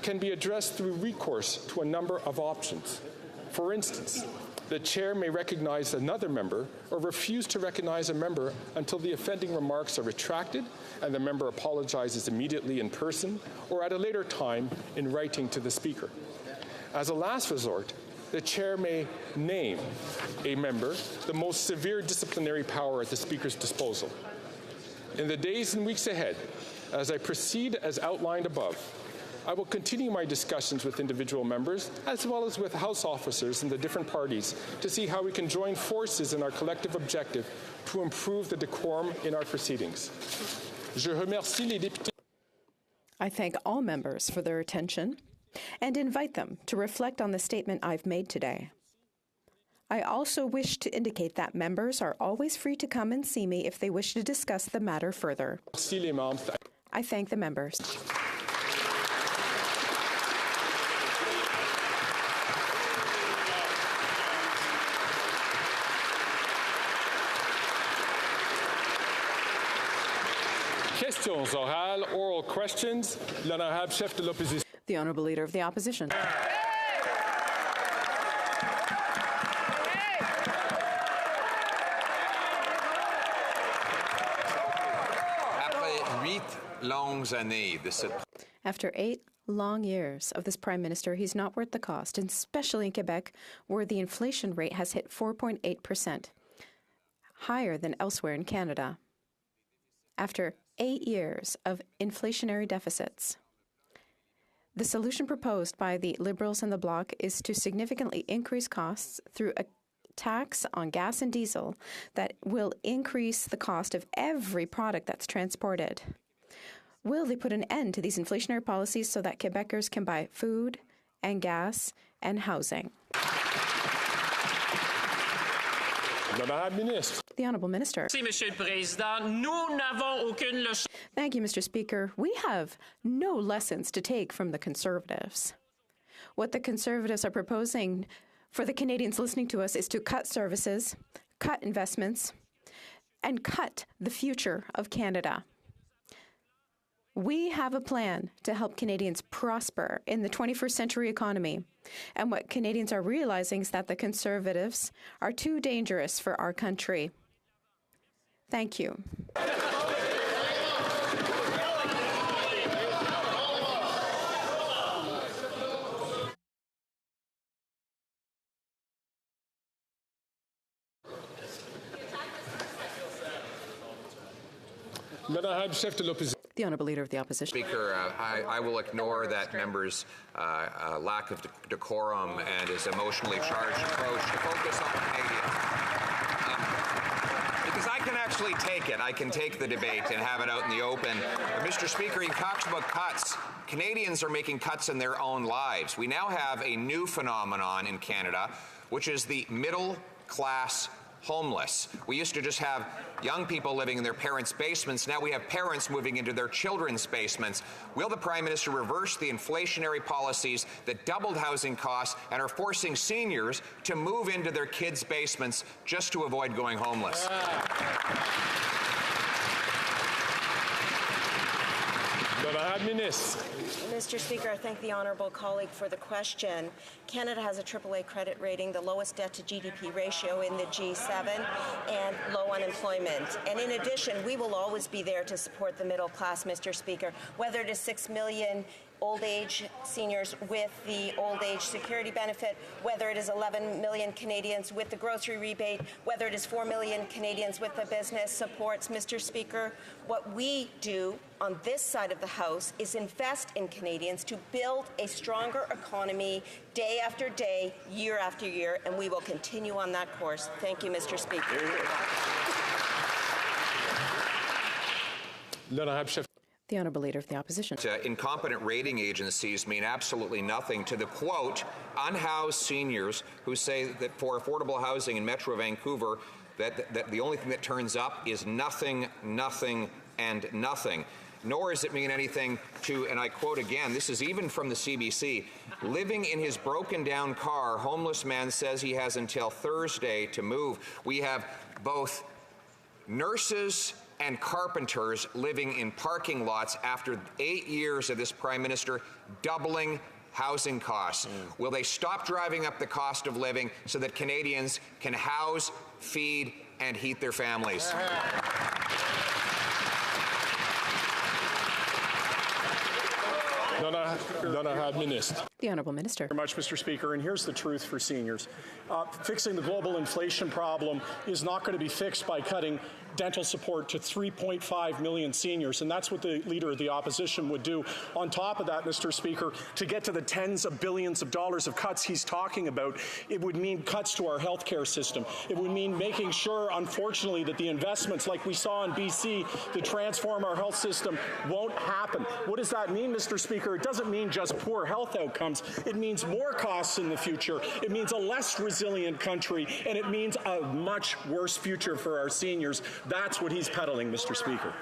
can be addressed through recourse to a number of options. For instance, the chair may recognize another member or refuse to recognize a member until the offending remarks are retracted and the member apologizes immediately in person or at a later time in writing to the Speaker. As a last resort, the chair may name a member, the most severe disciplinary power at the Speaker's disposal. In the days and weeks ahead, as I proceed as outlined above, I will continue my discussions with individual members as well as with House officers in the different parties to see how we can join forces in our collective objective to improve the decorum in our proceedings. Je remercie les députés. I thank all members for their attention and invite them to reflect on the statement I've made today. I also wish to indicate that members are always free to come and see me if they wish to discuss the matter further. I thank the members. Questions orales, oral questions. L'honorable chef de l'opposition. The Honourable Leader of the Opposition. After 8 long years of this Prime Minister, he's not worth the cost, and especially in Quebec, where the inflation rate has hit 4.8%, higher than elsewhere in Canada. After 8 years of inflationary deficits, the solution proposed by the Liberals and the Bloc is to significantly increase costs through a tax on gas and diesel that will increase the cost of every product that's transported. Will they put an end to these inflationary policies so that Quebecers can buy food and gas and housing? The Honourable Minister. Thank you, Mr. Speaker. We have no lessons to take from the Conservatives. What the Conservatives are proposing for the Canadians listening to us is to cut services, cut investments, and cut the future of Canada. We have a plan to help Canadians prosper in the 21st century economy. And what Canadians are realizing is that the Conservatives are too dangerous for our country. Thank you. The Honourable Leader of the Opposition. Speaker, I will ignore that member's lack of decorum and his emotionally charged approach to focus on Canadians. Because I can actually take it. I can take the debate and have it out in the open. But Mr. Speaker, he talks about cuts. Canadians are making cuts in their own lives. We now have a new phenomenon in Canada, which is the middle class homeless. We used to just have young people living in their parents' basements. Now we have parents moving into their children's basements. Will the Prime Minister reverse the inflationary policies that doubled housing costs and are forcing seniors to move into their kids' basements just to avoid going homeless? Mr. Speaker, I thank the honourable colleague for the question. Canada has a AAA credit rating, the lowest debt-to-GDP ratio in the G7, and low unemployment. And in addition, we will always be there to support the middle class, Mr. Speaker, whether it is 6 million old age seniors with the old age security benefit, whether it is 11 million Canadians with the grocery rebate, whether it is 4 million Canadians with the business supports. Mr. Speaker, what we do on this side of the House is invest in Canadians to build a stronger economy day after day, year after year, and we will continue on that course. Thank you, Mr. Speaker. The Honourable Leader of the Opposition. Incompetent rating agencies mean absolutely nothing to the, quote, unhoused seniors who say that for affordable housing in Metro Vancouver, that the only thing that turns up is nothing, nothing, and nothing. Nor does it mean anything to, and I quote again, this is even from the CBC, living in his broken down car, homeless man says he has until Thursday to move. We have both nurses and carpenters living in parking lots after 8 years of this Prime Minister doubling housing costs. Will they stop driving up the cost of living so that Canadians can house, feed, and heat their families? The Honourable Minister. Very much, Mr. Speaker, and here's the truth for seniors. Fixing the global inflation problem is not going to be fixed by cutting dental support to 3.5 million seniors, and that's what the Leader of the Opposition would do. On top of that, Mr. Speaker, to get to the tens of billions of dollars of cuts he's talking about, it would mean cuts to our healthcare system. It would mean making sure, unfortunately, that the investments like we saw in BC to transform our health system won't happen. What does that mean, Mr. Speaker? It doesn't mean just poor health outcomes. It means more costs in the future. It means a less resilient country, and it means a much worse future for our seniors. That's what he's peddling, Mr. Speaker.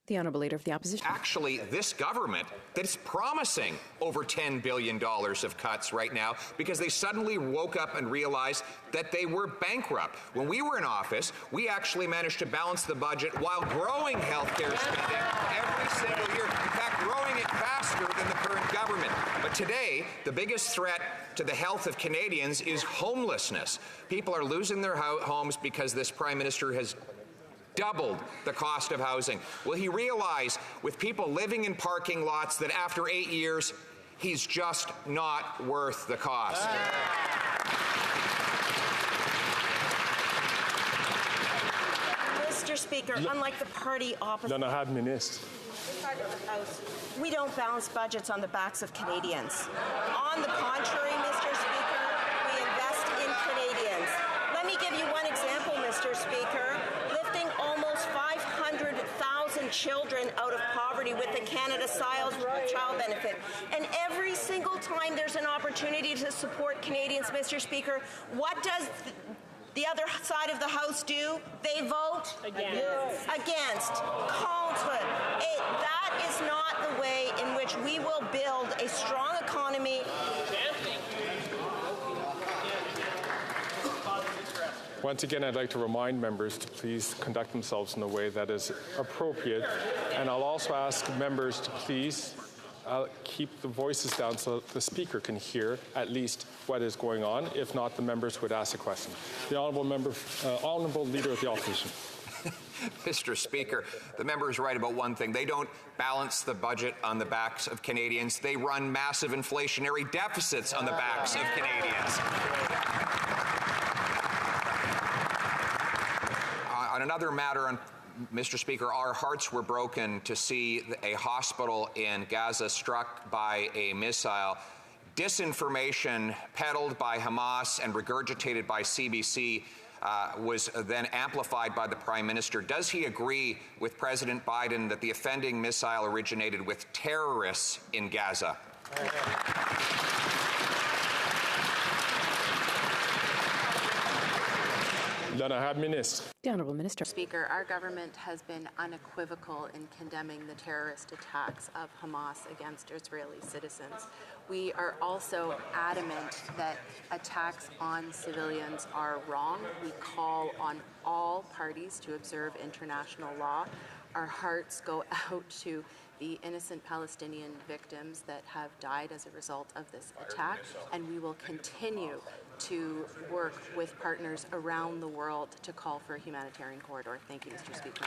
The Honourable Leader of the Opposition. Actually, this government that's promising over $10 billion of cuts right now because they suddenly woke up and realized that they were bankrupt. When we were in office, we actually managed to balance the budget while growing healthcare spending every single year. In fact, growing it faster than the current government. But today, the biggest threat to the health of Canadians is homelessness. People are losing their homes because this Prime Minister has doubled the cost of housing. Will he realize, with people living in parking lots, that after 8 years, he's just not worth the cost? Mr. Speaker, unlike the party opposite L'honorable ministre. side of the House, we don't balance budgets on the backs of Canadians. On the contrary, Mr. Speaker, we invest in Canadians. Let me give you one example, Mr. Speaker. Lifting almost 500,000 children out of poverty with the Canada Child Benefit. And every single time there's an opportunity to support Canadians, Mr. Speaker, what does the other side of the House do? They vote against. Contre. That is not the way in which we will build a strong economy. Once again, I'd like to remind members to please conduct themselves in a way that is appropriate. And I'll also ask members to please keep the voices down so the speaker can hear at least what is going on. If not, the members would ask a question. The honourable Leader of the Opposition. Mr. Speaker, the member is right about one thing. They don't balance the budget on the backs of Canadians. They run massive inflationary deficits on the backs of Canadians. On another matter, Mr. Speaker, our hearts were broken to see a hospital in Gaza struck by a missile. Disinformation peddled by Hamas and regurgitated by CBC was then amplified by the Prime Minister. Does he agree with President Biden that the offending missile originated with terrorists in Gaza? The Honourable Minister. Speaker, our government has been unequivocal in condemning the terrorist attacks of Hamas against Israeli citizens. We are also adamant that attacks on civilians are wrong. We call on all parties to observe international law. Our hearts go out to the innocent Palestinian victims that have died as a result of this attack, and we will continue to work with partners around the world to call for a humanitarian corridor. Thank you, Mr. Speaker.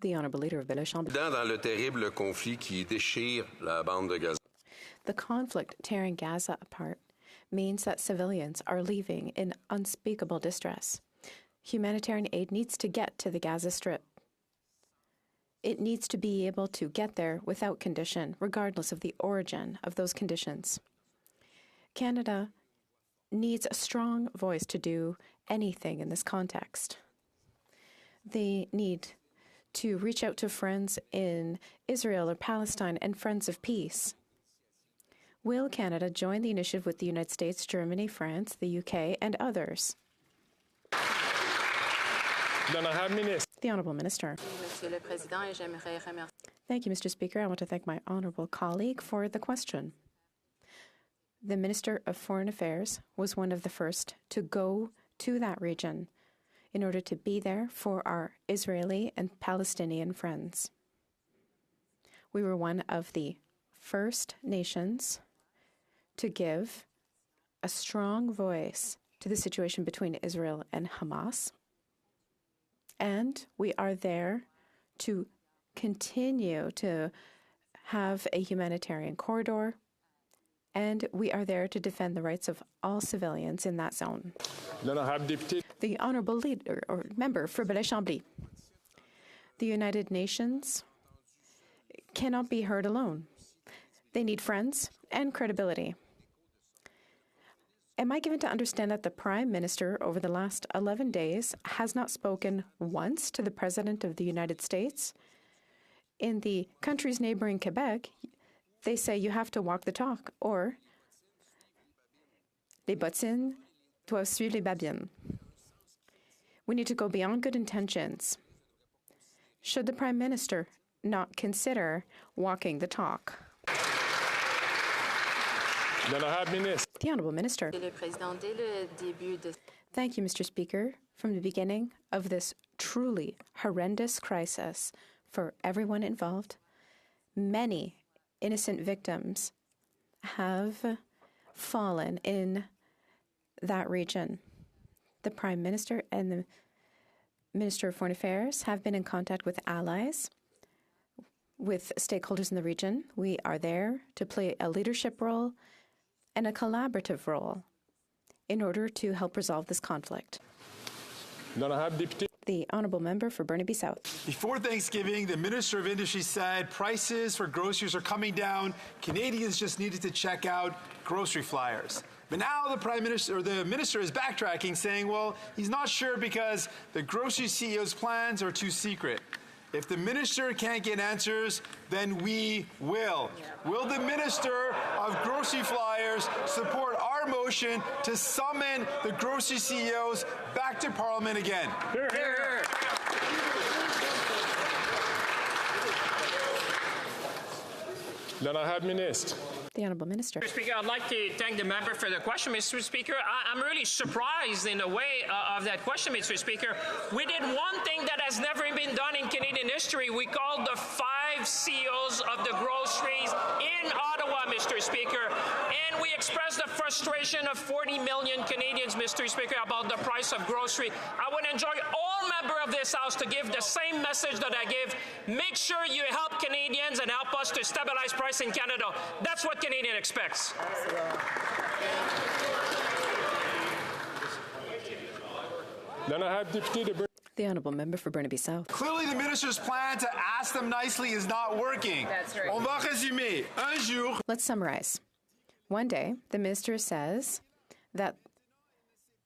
The Honourable Leader of Bellechampre. Dans le terrible conflit qui déchire la bande de Gaza. The conflict tearing Gaza apart means that civilians are leaving in unspeakable distress. Humanitarian aid needs to get to the Gaza Strip. It needs to be able to get there without condition, regardless of the origin of those conditions. Canada needs a strong voice to do anything in this context. They need to reach out to friends in Israel or Palestine and friends of peace. Will Canada join the initiative with the United States, Germany, France, the UK, and others? The Honourable Minister. Thank you, Mr. Speaker. I want to thank my honourable colleague for the question. The Minister of Foreign Affairs was one of the first to go to that region in order to be there for our Israeli and Palestinian friends. We were one of the first nations to give a strong voice to the situation between Israel and Hamas. And we are there to continue to have a humanitarian corridor, and we are there to defend the rights of all civilians in that zone. The Honourable Leader or Member for Bellechampre. The United Nations cannot be heard alone. They need friends and credibility. Am I given to understand that the Prime Minister over the last 11 days has not spoken once to the President of the United States? In the countries neighboring Quebec, they say you have to walk the talk, or les bottines doivent suivre les babines. We need to go beyond good intentions. Should the Prime Minister not consider walking the talk? The Honourable Minister. Thank you, Mr. Speaker. From the beginning of this truly horrendous crisis for everyone involved, many innocent victims have fallen in that region. The Prime Minister and the Minister of Foreign Affairs have been in contact with allies, with stakeholders in the region. We are there to play a leadership role and a collaborative role in order to help resolve this conflict. The Honourable Member for Burnaby South. Before Thanksgiving, the Minister of Industry said prices for groceries are coming down. Canadians just needed to check out grocery flyers. But now the Minister is backtracking, saying, well, he's not sure because the grocery CEO's plans are too secret. If the Minister can't get answers, then we will. Will the Minister of Grocery Flyers support our motion to summon the grocery CEOs back to Parliament again? Hear, hear. The Honourable Minister. Mr. Speaker, I'd like to thank the member for the question, Mr. Speaker. I'm really surprised in the way of that question, Mr. Speaker. We did one thing that has never been done in Canadian history. We called the 5 CEOs of the groceries in Ottawa, Mr. Speaker, and we expressed the frustration of 40 million Canadians, Mr. Speaker, about the price of grocery. I would enjoy all members of this House to give the same message that I give. Make sure you help Canadians and help us to stabilize price in Canada. That's what Canadian expects. The Honourable Member for Burnaby South. Clearly, the Minister's plan to ask them nicely is not working. That's right. On va résumer. Un jour. Let's summarize. One day, the Minister says that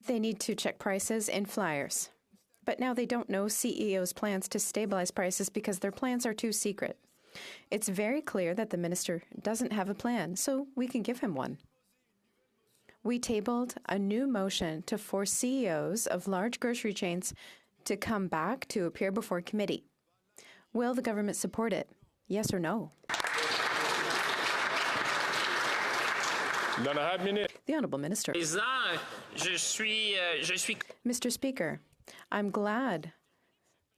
they need to check prices in flyers. But now they don't know CEO's plans to stabilize prices because their plans are too secret. It's very clear that the Minister doesn't have a plan, so we can give him one. We tabled a new motion to force CEOs of large grocery chains to come back to appear before committee. Will the government support it? Yes or no? The Honourable Minister. Mr. Speaker, I'm glad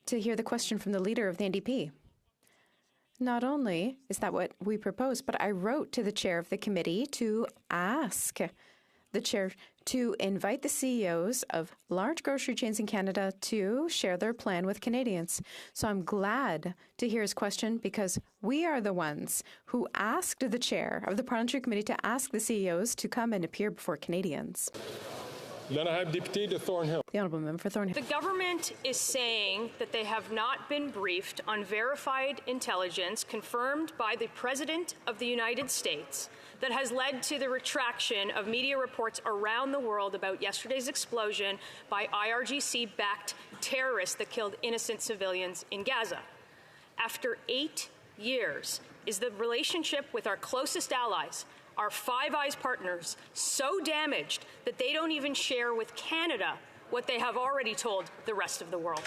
to hear the question from the Leader of the NDP. Not only is that what we proposed, but I wrote to the chair of the committee to ask the chair to invite the CEOs of large grocery chains in Canada to share their plan with Canadians. So I'm glad to hear his question because we are the ones who asked the chair of the Parliamentary Committee to ask the CEOs to come and appear before Canadians. The Honourable Member for Thornhill. The government is saying that they have not been briefed on verified intelligence confirmed by the President of the United States that has led to the retraction of media reports around the world about yesterday's explosion by IRGC-backed terrorists that killed innocent civilians in Gaza. After 8 years, is the relationship with our closest allies, our Five Eyes partners, so damaged that they don't even share with Canada what they have already told the rest of the world?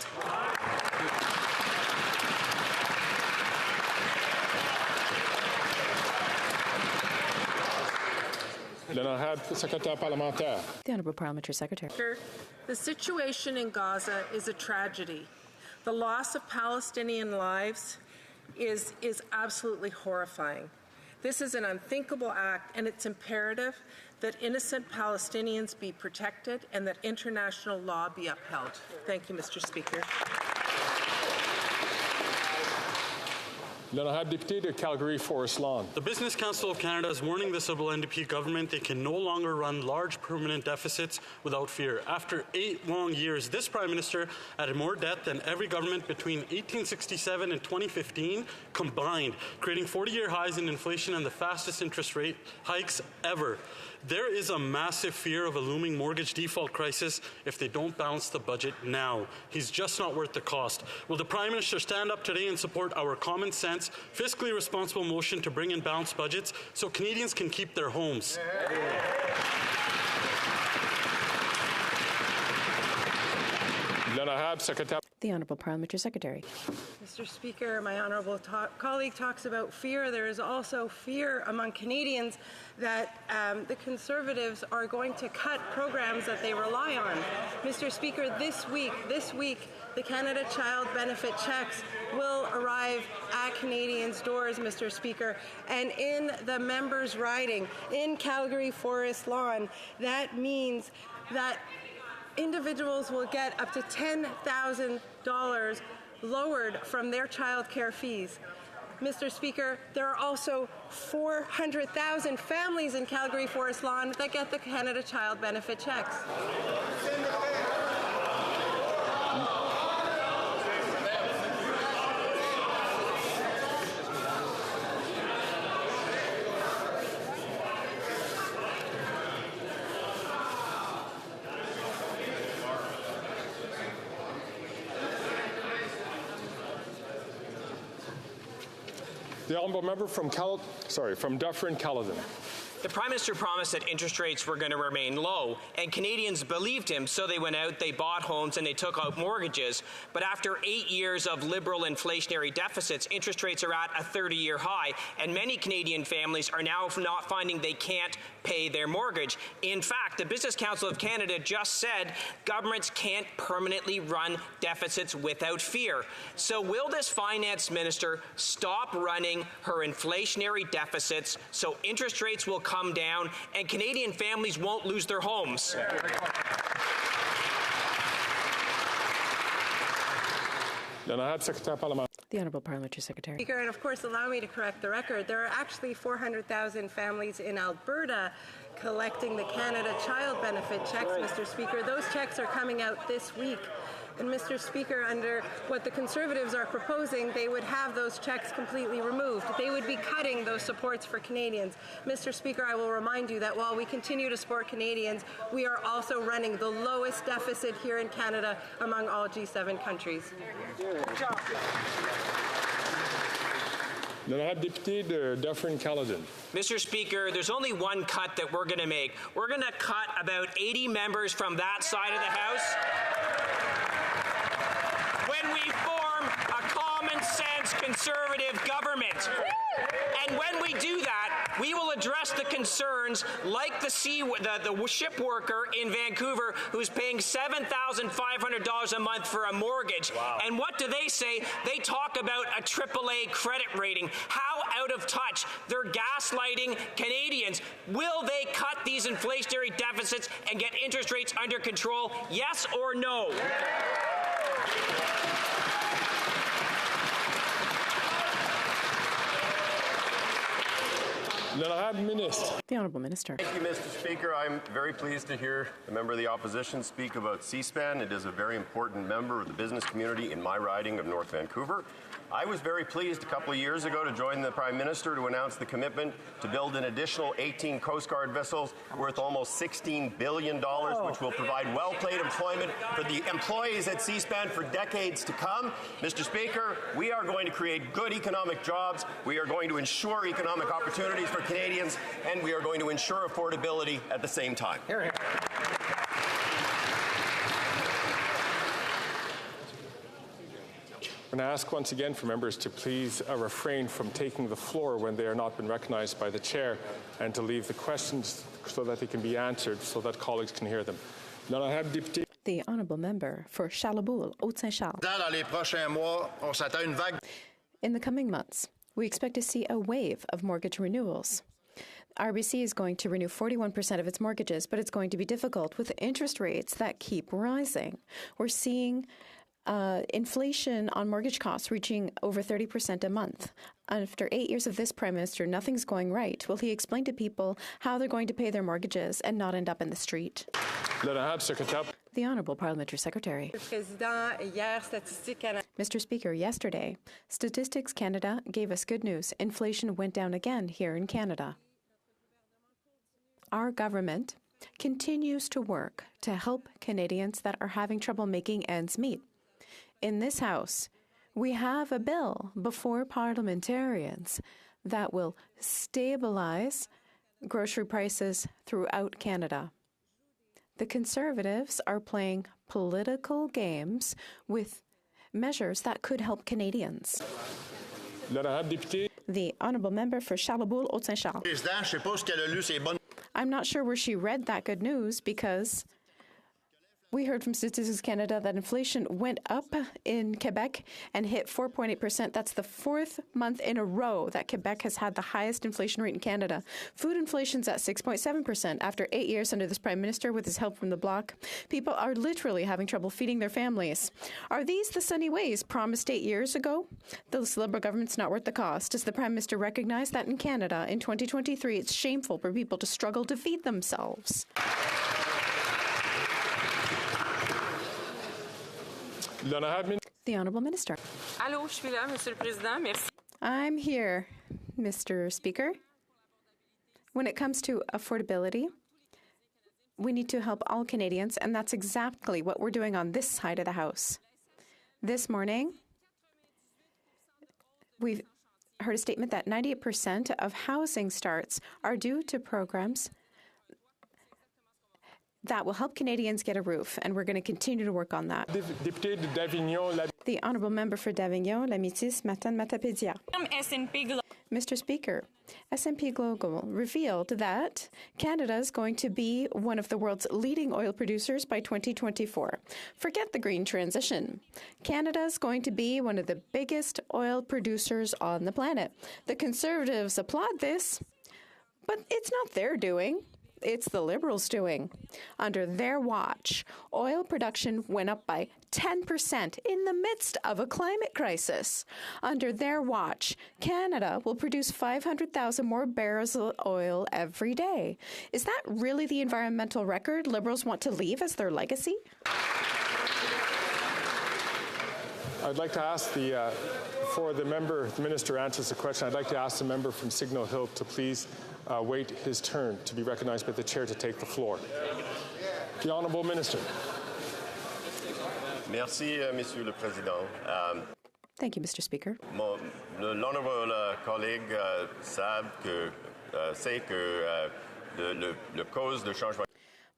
The Honourable Parliamentary Secretary. The situation in Gaza is a tragedy. The loss of Palestinian lives is absolutely horrifying. This is an unthinkable act, and it's imperative that innocent Palestinians be protected and that international law be upheld. Thank you, Mr. Speaker. The Business Council of Canada is warning the Liberal NDP government they can no longer run large permanent deficits without fear. After 8 long years, this Prime Minister added more debt than every government between 1867 and 2015 combined, creating 40-year highs in inflation and the fastest interest rate hikes ever. There is a massive fear of a looming mortgage default crisis if they don't balance the budget now. He's just not worth the cost. Will the Prime Minister stand up today and support our common sense, fiscally responsible motion to bring in balanced budgets so Canadians can keep their homes? The Honourable Parliamentary Secretary. Mr. Speaker, my honourable colleague talks about fear. There is also fear among Canadians that the Conservatives are going to cut programs that they rely on. Mr. Speaker, this week, the Canada Child Benefit checks will arrive at Canadians' doors, Mr. Speaker, and in the members' riding in Calgary Forest Lawn, that means that individuals will get up to $10,000 lowered from their child care fees. Mr. Speaker, there are also 400,000 families in Calgary Forest Lawn that get the Canada Child Benefit checks. The honourable member from Dufferin-Caledon. The Prime Minister promised that interest rates were going to remain low, and Canadians believed him, so they went out, they bought homes, and they took out mortgages. But after 8 years of liberal inflationary deficits, interest rates are at a 30-year high, and many Canadian families are now not finding they can't pay their mortgage. In fact, the Business Council of Canada just said governments can't permanently run deficits without fear. So will this finance minister stop running her inflationary deficits so interest rates will come down and Canadian families won't lose their homes? The Honourable Parliamentary Secretary. Speaker, and of course, allow me to correct the record. There are actually 400,000 families in Alberta collecting the Canada Child Benefit checks, Mr. Speaker. Those checks are coming out this week. And Mr. Speaker, under what the Conservatives are proposing, they would have those checks completely removed. They would be cutting those supports for Canadians. Mr. Speaker, I will remind you that while we continue to support Canadians, we are also running the lowest deficit here in Canada among all G7 countries. Good job. Député de Dufferin-Caledon. Mr. Speaker, there's only one cut that we're going to make. We're going to cut about 80 members from that side of the House when we form a common-sense Conservative government. And when we do that, we will address the concerns like the ship worker in Vancouver who's paying $7,500 a month for a mortgage. Wow. And what do they say? They talk about a AAA credit rating. How out of touch. They're gaslighting Canadians. Will they cut these inflationary deficits and get interest rates under control? Yes or no? The Honourable Minister. Thank you, Mr. Speaker. I'm very pleased to hear the member of the opposition speak about C-SPAN. It is a very important member of the business community in my riding of North Vancouver. I was very pleased a couple of years ago to join the Prime Minister to announce the commitment to build an additional 18 Coast Guard vessels worth almost $16 billion, which will provide well-paid employment for the employees at C-SPAN for decades to come. Mr. Speaker, we are going to create good economic jobs, we are going to ensure economic opportunities for Canadians, and we are going to ensure affordability at the same time. Hear, hear. I'm going to ask once again for members to please refrain from taking the floor when they are not been recognized by the chair, and to leave the questions so that they can be answered so that colleagues can hear them. The Honourable Member for Charlebourg, Haute-Saint-Charles. In the coming months, we expect to see a wave of mortgage renewals. RBC is going to renew 41% of its mortgages, but it's going to be difficult with interest rates that keep rising. We're seeing inflation on mortgage costs reaching over 30% a month. After 8 years of this Prime Minister, nothing's going right. Will he explain to people how they're going to pay their mortgages and not end up in the street? The Honourable Parliamentary Secretary. Mr. Speaker, yesterday, Statistics Canada gave us good news. Inflation went down again here in Canada. Our government continues to work to help Canadians that are having trouble making ends meet. In this House, we have a bill before parliamentarians that will stabilize grocery prices throughout Canada. The Conservatives are playing political games with measures that could help Canadians. The Honourable Member for Charlebourg, Haute-Saint-Charles. I'm not sure where she read that good news, because We heard from Statistics Canada that inflation went up in Quebec and hit 4.8%. That's the fourth month in a row that Quebec has had the highest inflation rate in Canada. Food inflation's at 6.7% after 8 years under this Prime Minister with his help from the Bloc. People are literally having trouble feeding their families. Are these the sunny ways promised 8 years ago? This Liberal government's not worth the cost. Does the Prime Minister recognize that in Canada in 2023 it's shameful for people to struggle to feed themselves? The Honourable Minister. Allô, je suis là, Monsieur le Président. Merci. I'm here, Mr. Speaker. When it comes to affordability, we need to help all Canadians, and that's exactly what we're doing on this side of the House. This morning, we've heard a statement that 98% of housing starts are due to programs that will help Canadians get a roof, and we're going to continue to work on that. The Honourable Member for d'Avignon, La Métis, Matane-Matapédia. Mr. Speaker, S&P Global revealed that Canada is going to be one of the world's leading oil producers by 2024. Forget the green transition. Canada is going to be one of the biggest oil producers on the planet. The Conservatives applaud this, but it's not their doing. It's the Liberals doing. Under their watch, oil production went up by 10% in the midst of a climate crisis. Under their watch, Canada will produce 500,000 more barrels of oil every day. Is that really the environmental record Liberals want to leave as their legacy? I'd like to ask before the minister answers the question, I'd like to ask the member from Signal Hill to please wait his turn to be recognized by the chair to take the floor. The Honourable Minister. Merci, Monsieur le Président. Thank you, Mr. Speaker. L'honorable collègue sait que le cause de changement.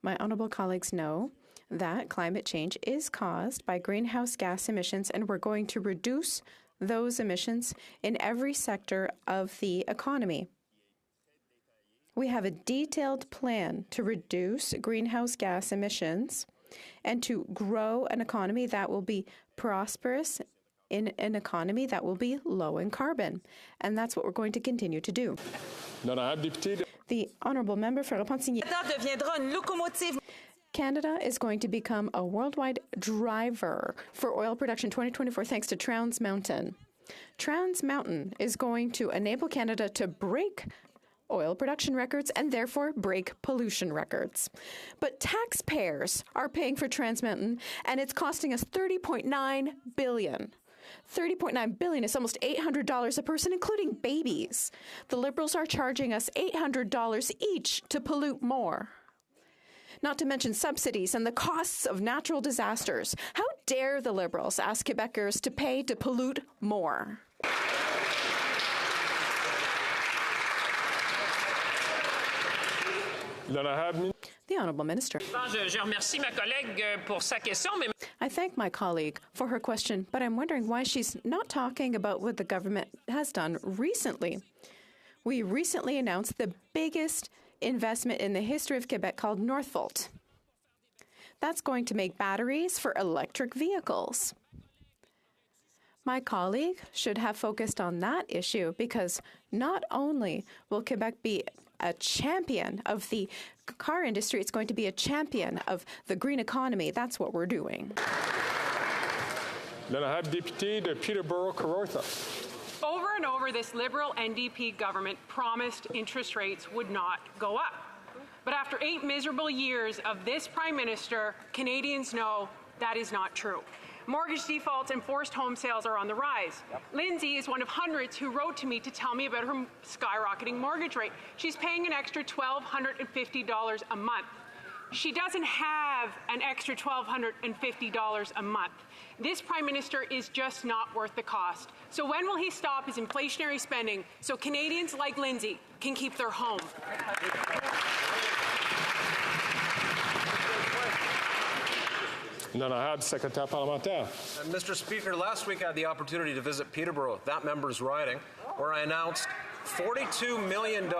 My honourable colleagues know that climate change is caused by greenhouse gas emissions, and we're going to reduce those emissions in every sector of the economy. We have a detailed plan to reduce greenhouse gas emissions and to grow an economy that will be prosperous in an economy that will be low in carbon. And that's what we're going to continue to do. The Honourable Member for Repentigny. Canada is going to become a worldwide driver for oil production 2024 thanks to Trans Mountain. Trans Mountain is going to enable Canada to break oil production records and therefore break pollution records. But taxpayers are paying for Trans Mountain, and it's costing us $30.9 billion. $30.9 billion is almost $800 a person, including babies. The Liberals are charging us $800 each to pollute more. Not to mention subsidies and the costs of natural disasters. How dare the Liberals ask Quebecers to pay to pollute more? The Honourable Minister. I thank my colleague for her question, but I'm wondering why she's not talking about what the government has done recently. We recently announced the biggest investment in the history of Quebec called Northvolt. That's going to make batteries for electric vehicles. My colleague should have focused on that issue because not only will Quebec be a champion of the car industry, it's going to be a champion of the green economy. That's what we're doing. Député de Peterborough-Kawartha. Over and over, this Liberal NDP government promised interest rates would not go up. But after 8 miserable years of this Prime Minister, Canadians know that is not true. Mortgage defaults and forced home sales are on the rise. Lindsay is one of hundreds who wrote to me to tell me about her skyrocketing mortgage rate. She's paying an extra $1,250 a month. She doesn't have an extra $1,250 a month. This Prime Minister is just not worth the cost. So when will he stop his inflationary spending so Canadians like Lindsay can keep their home? Secrétaire parlementaire. Mr. Speaker, last week I had the opportunity to visit Peterborough, that member's riding, where I announced $42 million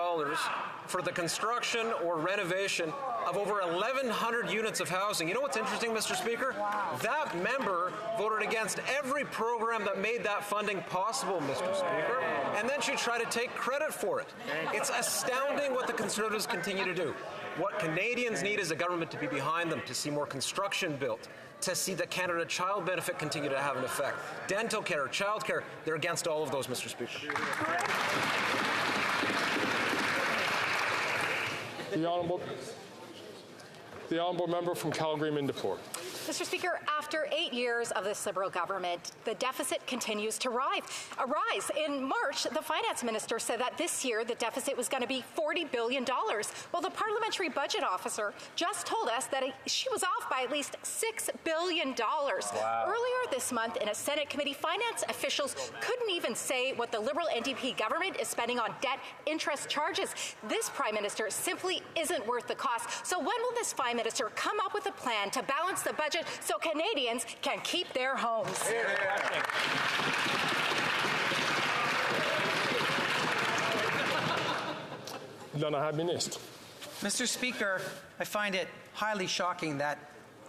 for the construction or renovation of over 1,100 units of housing. You know what's interesting, Mr. Speaker? Wow. That member voted against every program that made that funding possible, Mr. Speaker, and then she tried to take credit for it. It's astounding what the Conservatives continue to do. What Canadians need is a government to be behind them, to see more construction built, to see the Canada Child Benefit continue to have an effect. Dental care, child care, they're against all of those, Mr. Speaker. The honourable member from Calgary-Mindeport. Mr. Speaker, after 8 years of this Liberal government, the deficit continues to rise. In March, the finance minister said that this year the deficit was going to be $40 billion. Well, the parliamentary budget officer just told us that she was off by at least $6 billion. Wow. Earlier this month, in a Senate committee, finance officials couldn't even say what the Liberal NDP government is spending on debt interest charges. This Prime Minister simply isn't worth the cost. So when will this Prime Minister come up with a plan to balance the budget so Canadians can keep their homes? Mr. Speaker, I find it highly shocking that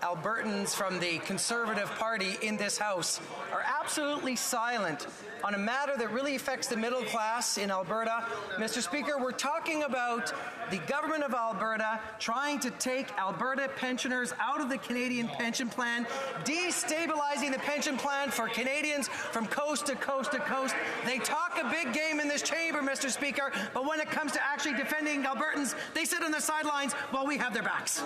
Albertans from the Conservative Party in this House are absolutely silent on a matter that really affects the middle class in Alberta. Mr. Speaker, we're talking about the government of Alberta trying to take Alberta pensioners out of the Canadian pension plan, destabilizing the pension plan for Canadians from coast to coast to coast. They talk a big game in this chamber, Mr. Speaker, but when it comes to actually defending Albertans, they sit on the sidelines while we have their backs.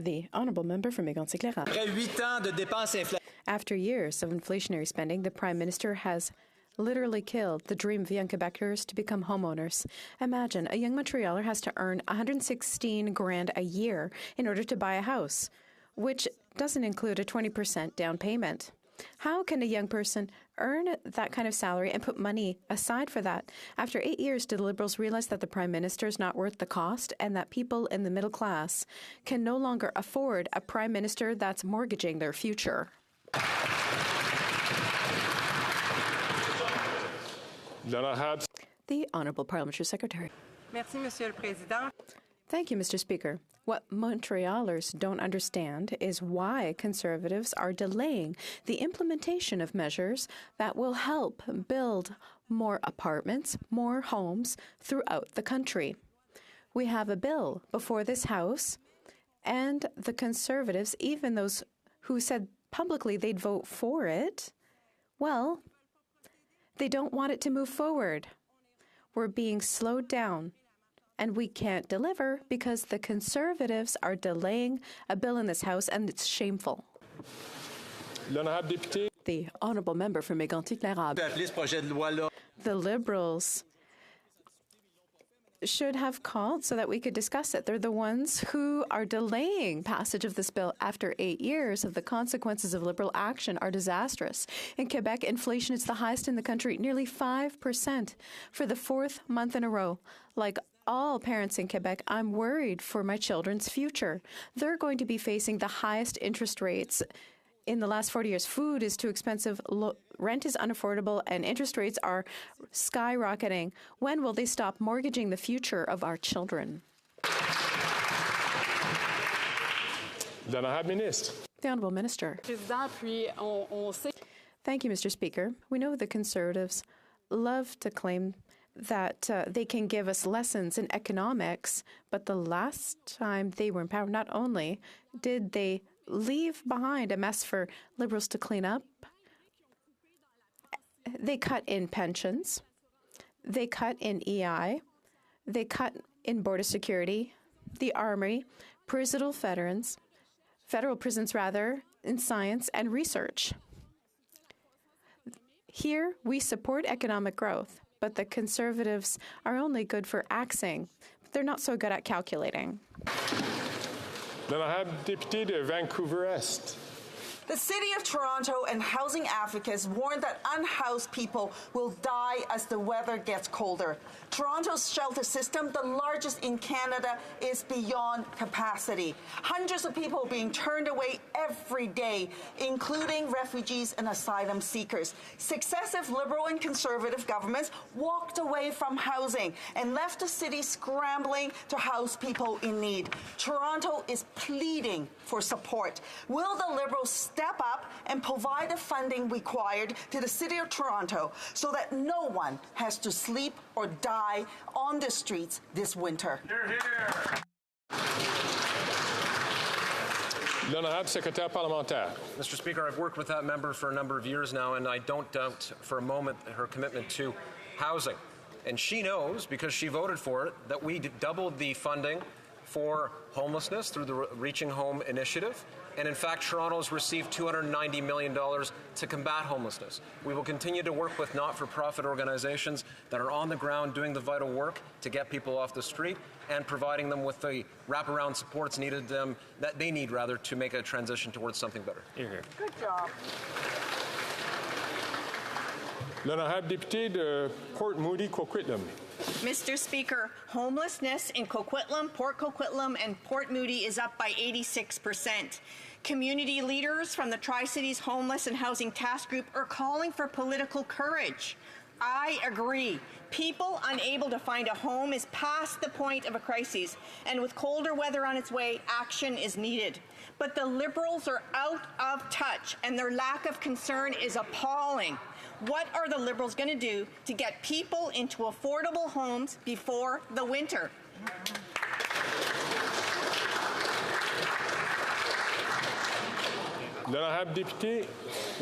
The honourable member from Mégantic-Clairette. After years of inflationary spending, the Prime Minister has literally killed the dream of young Quebecers to become homeowners. Imagine a young Montrealer has to earn $116,000 a year in order to buy a house, which doesn't include a 20% down payment. How can a young person earn that kind of salary and put money aside for that? After 8 years, did the Liberals realize that the Prime Minister is not worth the cost and that people in the middle class can no longer afford a Prime Minister that's mortgaging their future? The Honourable Parliamentary Secretary. Merci, Monsieur le Président. Thank you, Mr. Speaker. What Montrealers don't understand is why Conservatives are delaying the implementation of measures that will help build more apartments, more homes throughout the country. We have a bill before this House, and the Conservatives, even those who said publicly they'd vote for it, well, they don't want it to move forward. We're being slowed down. And we can't deliver because the Conservatives are delaying a bill in this House, and it's shameful. The honourable member from Mégantic-Clairette. The Liberals should have called so that we could discuss it. They're the ones who are delaying passage of this bill after 8 years of the consequences of Liberal action are disastrous. In Quebec, inflation is the highest in the country, nearly 5% for the fourth month in a row. Like all parents in Quebec, I'm worried for my children's future. They're going to be facing the highest interest rates in the last 40 years. Food is too expensive, rent is unaffordable, and interest rates are skyrocketing. When will they stop mortgaging the future of our children? The Honourable Minister. Thank you, Mr. Speaker. We know the Conservatives love to claim that they can give us lessons in economics, but the last time they were in power, not only did they leave behind a mess for Liberals to clean up, they cut in pensions, they cut in EI, they cut in border security, the army, federal prisons in science and research. Here, we support economic growth, but the Conservatives are only good for axing. They're not so good at calculating. Député de Vancouver Est. The City of Toronto and housing advocates warn that unhoused people will die as the weather gets colder. Toronto's shelter system, the largest in Canada, is beyond capacity. Hundreds of people are being turned away every day, including refugees and asylum seekers. Successive Liberal and Conservative governments walked away from housing and left the city scrambling to house people in need. Toronto is pleading for support. Will the Liberals step up and provide the funding required to the City of Toronto so that no one has to sleep or die on the streets this winter? Hear, hear. L'honorable secrétaire parlementaire. Mr. Speaker, I've worked with that member for a number of years now, and I don't doubt for a moment her commitment to housing. And she knows, because she voted for it, that we doubled the funding for homelessness through the Reaching Home initiative. And in fact, Toronto has received $290 million to combat homelessness. We will continue to work with not-for-profit organizations that are on the ground doing the vital work to get people off the street and providing them with the wraparound supports that they need to make a transition towards something better. Here. Good job. L'honorable député de Port Moody, Coquitlam. Mr. Speaker, homelessness in Coquitlam, Port Coquitlam, and Port Moody is up by 86%. Community leaders from the Tri-Cities Homeless and Housing Task Group are calling for political courage. I agree. People unable to find a home is past the point of a crisis, and with colder weather on its way, action is needed. But the Liberals are out of touch, and their lack of concern is appalling. What are the Liberals going to do to get people into affordable homes before the winter? L'honorable député,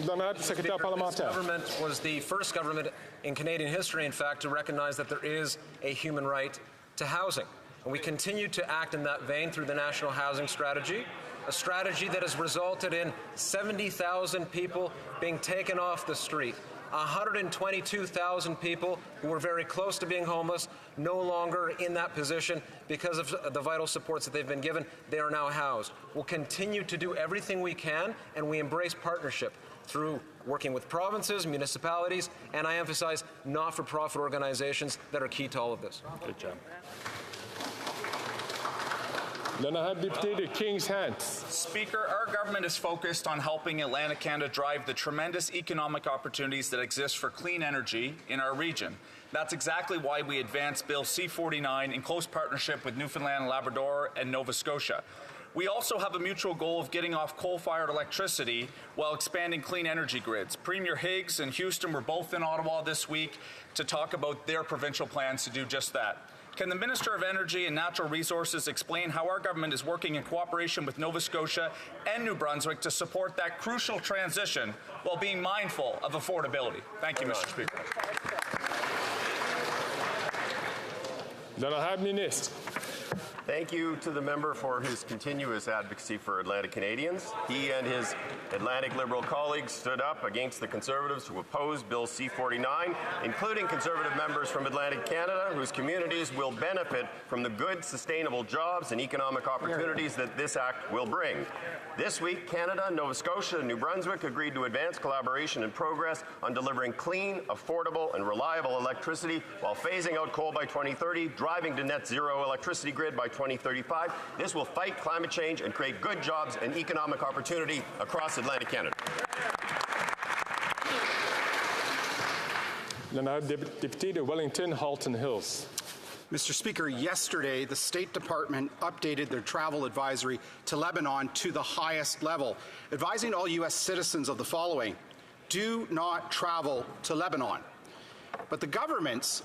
l'honorable secrétaire parlementaire. This government was the first government in Canadian history, in fact, to recognize that there is a human right to housing. And we continue to act in that vein through the National Housing Strategy, a strategy that has resulted in 70,000 people being taken off the street. 122,000 people who were very close to being homeless, no longer in that position because of the vital supports that they've been given. They are now housed. We'll continue to do everything we can, and we embrace partnership through working with provinces, municipalities, and I emphasize not-for-profit organizations that are key to all of this. Good job. L'honorable député de Kings Hants. Speaker, our government is focused on helping Atlantic Canada drive the tremendous economic opportunities that exist for clean energy in our region. That's exactly why we advanced Bill C-49 in close partnership with Newfoundland and Labrador and Nova Scotia. We also have a mutual goal of getting off coal-fired electricity while expanding clean energy grids. Premier Higgs and Houston were both in Ottawa this week to talk about their provincial plans to do just that. Can the Minister of Energy and Natural Resources explain how our government is working in cooperation with Nova Scotia and New Brunswick to support that crucial transition while being mindful of affordability? Thank you, Mr. Speaker. L'honorable ministre. Thank you to the member for his continuous advocacy for Atlantic Canadians. He and his Atlantic Liberal colleagues stood up against the Conservatives who opposed Bill C-49, including Conservative members from Atlantic Canada, whose communities will benefit from the good, sustainable jobs and economic opportunities that this act will bring. This week, Canada, Nova Scotia, and New Brunswick agreed to advance collaboration and progress on delivering clean, affordable, and reliable electricity while phasing out coal by 2030, driving to net zero electricity grid by 2035. This will fight climate change and create good jobs and economic opportunity across Atlantic Canada. L'honorable député de Wellington, Halton Hills. Mr. Speaker, yesterday the State Department updated their travel advisory to Lebanon to the highest level, advising all U.S. citizens of the following: do not travel to Lebanon. But the government's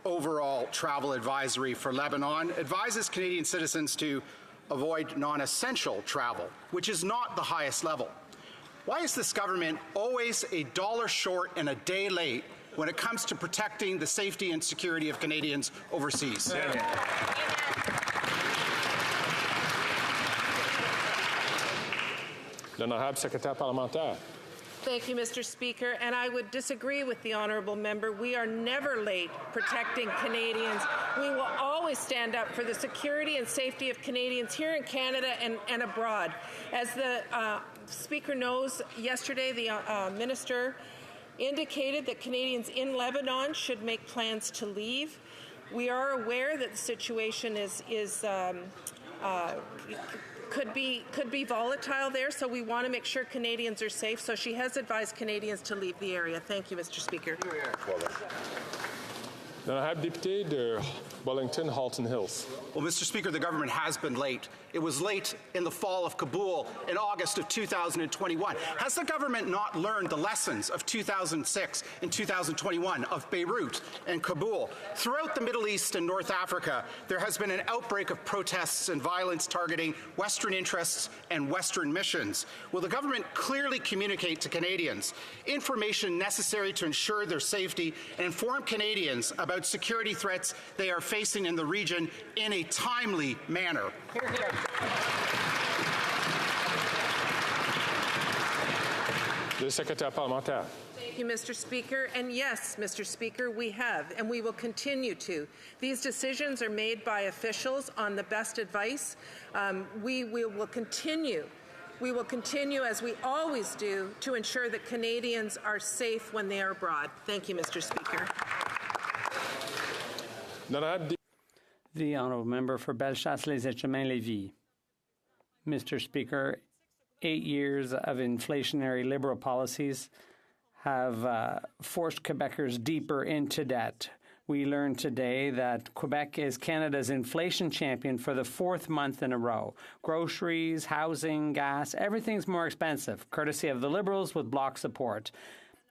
overall travel advisory for Lebanon advises Canadian citizens to avoid non-essential travel, which is not the highest level. Why is this government always a dollar short and a day late when it comes to protecting the safety and security of Canadians overseas? L'honorable secrétaire parlementaire. Thank you, Mr. Speaker. And I would disagree with the honourable member. We are never late protecting Canadians. We will always stand up for the security and safety of Canadians here in Canada and abroad. As the Speaker knows, yesterday the Minister indicated that Canadians in Lebanon should make plans to leave. We are aware that the situation could be volatile there, so we want to make sure Canadians are safe. So she has advised Canadians to leave the area. Thank you, Mr. Speaker. Honorable député de Wellington, Halton Hills. Well, Mr. Speaker, the government has been late. It was late in the fall of Kabul in August of 2021. Has the government not learned the lessons of 2006 and 2021 of Beirut and Kabul? Throughout the Middle East and North Africa, there has been an outbreak of protests and violence targeting Western interests and Western missions. Will the government clearly communicate to Canadians information necessary to ensure their safety and inform Canadians about security threats they are facing in the region in a timely manner? Hear, hear. Le secrétaire parlementaire. Thank you, Mr. Speaker. And yes, Mr. Speaker, we have, and we will continue to. These decisions are made by officials on the best advice. We will continue. We will continue, as we always do, to ensure that Canadians are safe when they are abroad. Thank you, Mr. Speaker. The honourable member for Bellechasse-les-Etchemins-Lévis. Mr. Speaker, 8 years of inflationary Liberal policies have forced Quebecers deeper into debt. We learned today that Quebec is Canada's inflation champion for the 4th month in a row. Groceries, housing, gas, everything's more expensive, courtesy of the Liberals with Bloc support.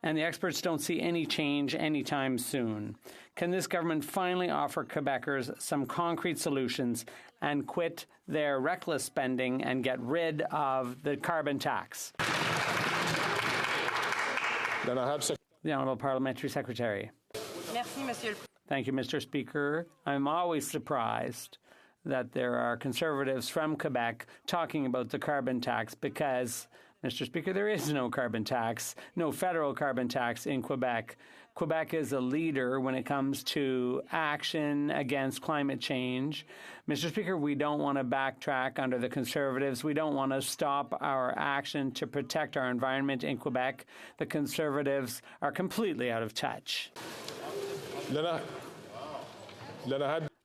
And the experts don't see any change anytime soon. Can this government finally offer Quebecers some concrete solutions and quit their reckless spending and get rid of the carbon tax? The Honourable Parliamentary Secretary. Merci, Monsieur. Thank you, Mr. Speaker. I'm always surprised that there are Conservatives from Quebec talking about the carbon tax because, Mr. Speaker, there is no carbon tax, no federal carbon tax in Quebec. Quebec is a leader when it comes to action against climate change. Mr. Speaker, we don't want to backtrack under the Conservatives. We don't want to stop our action to protect our environment in Quebec. The Conservatives are completely out of touch. The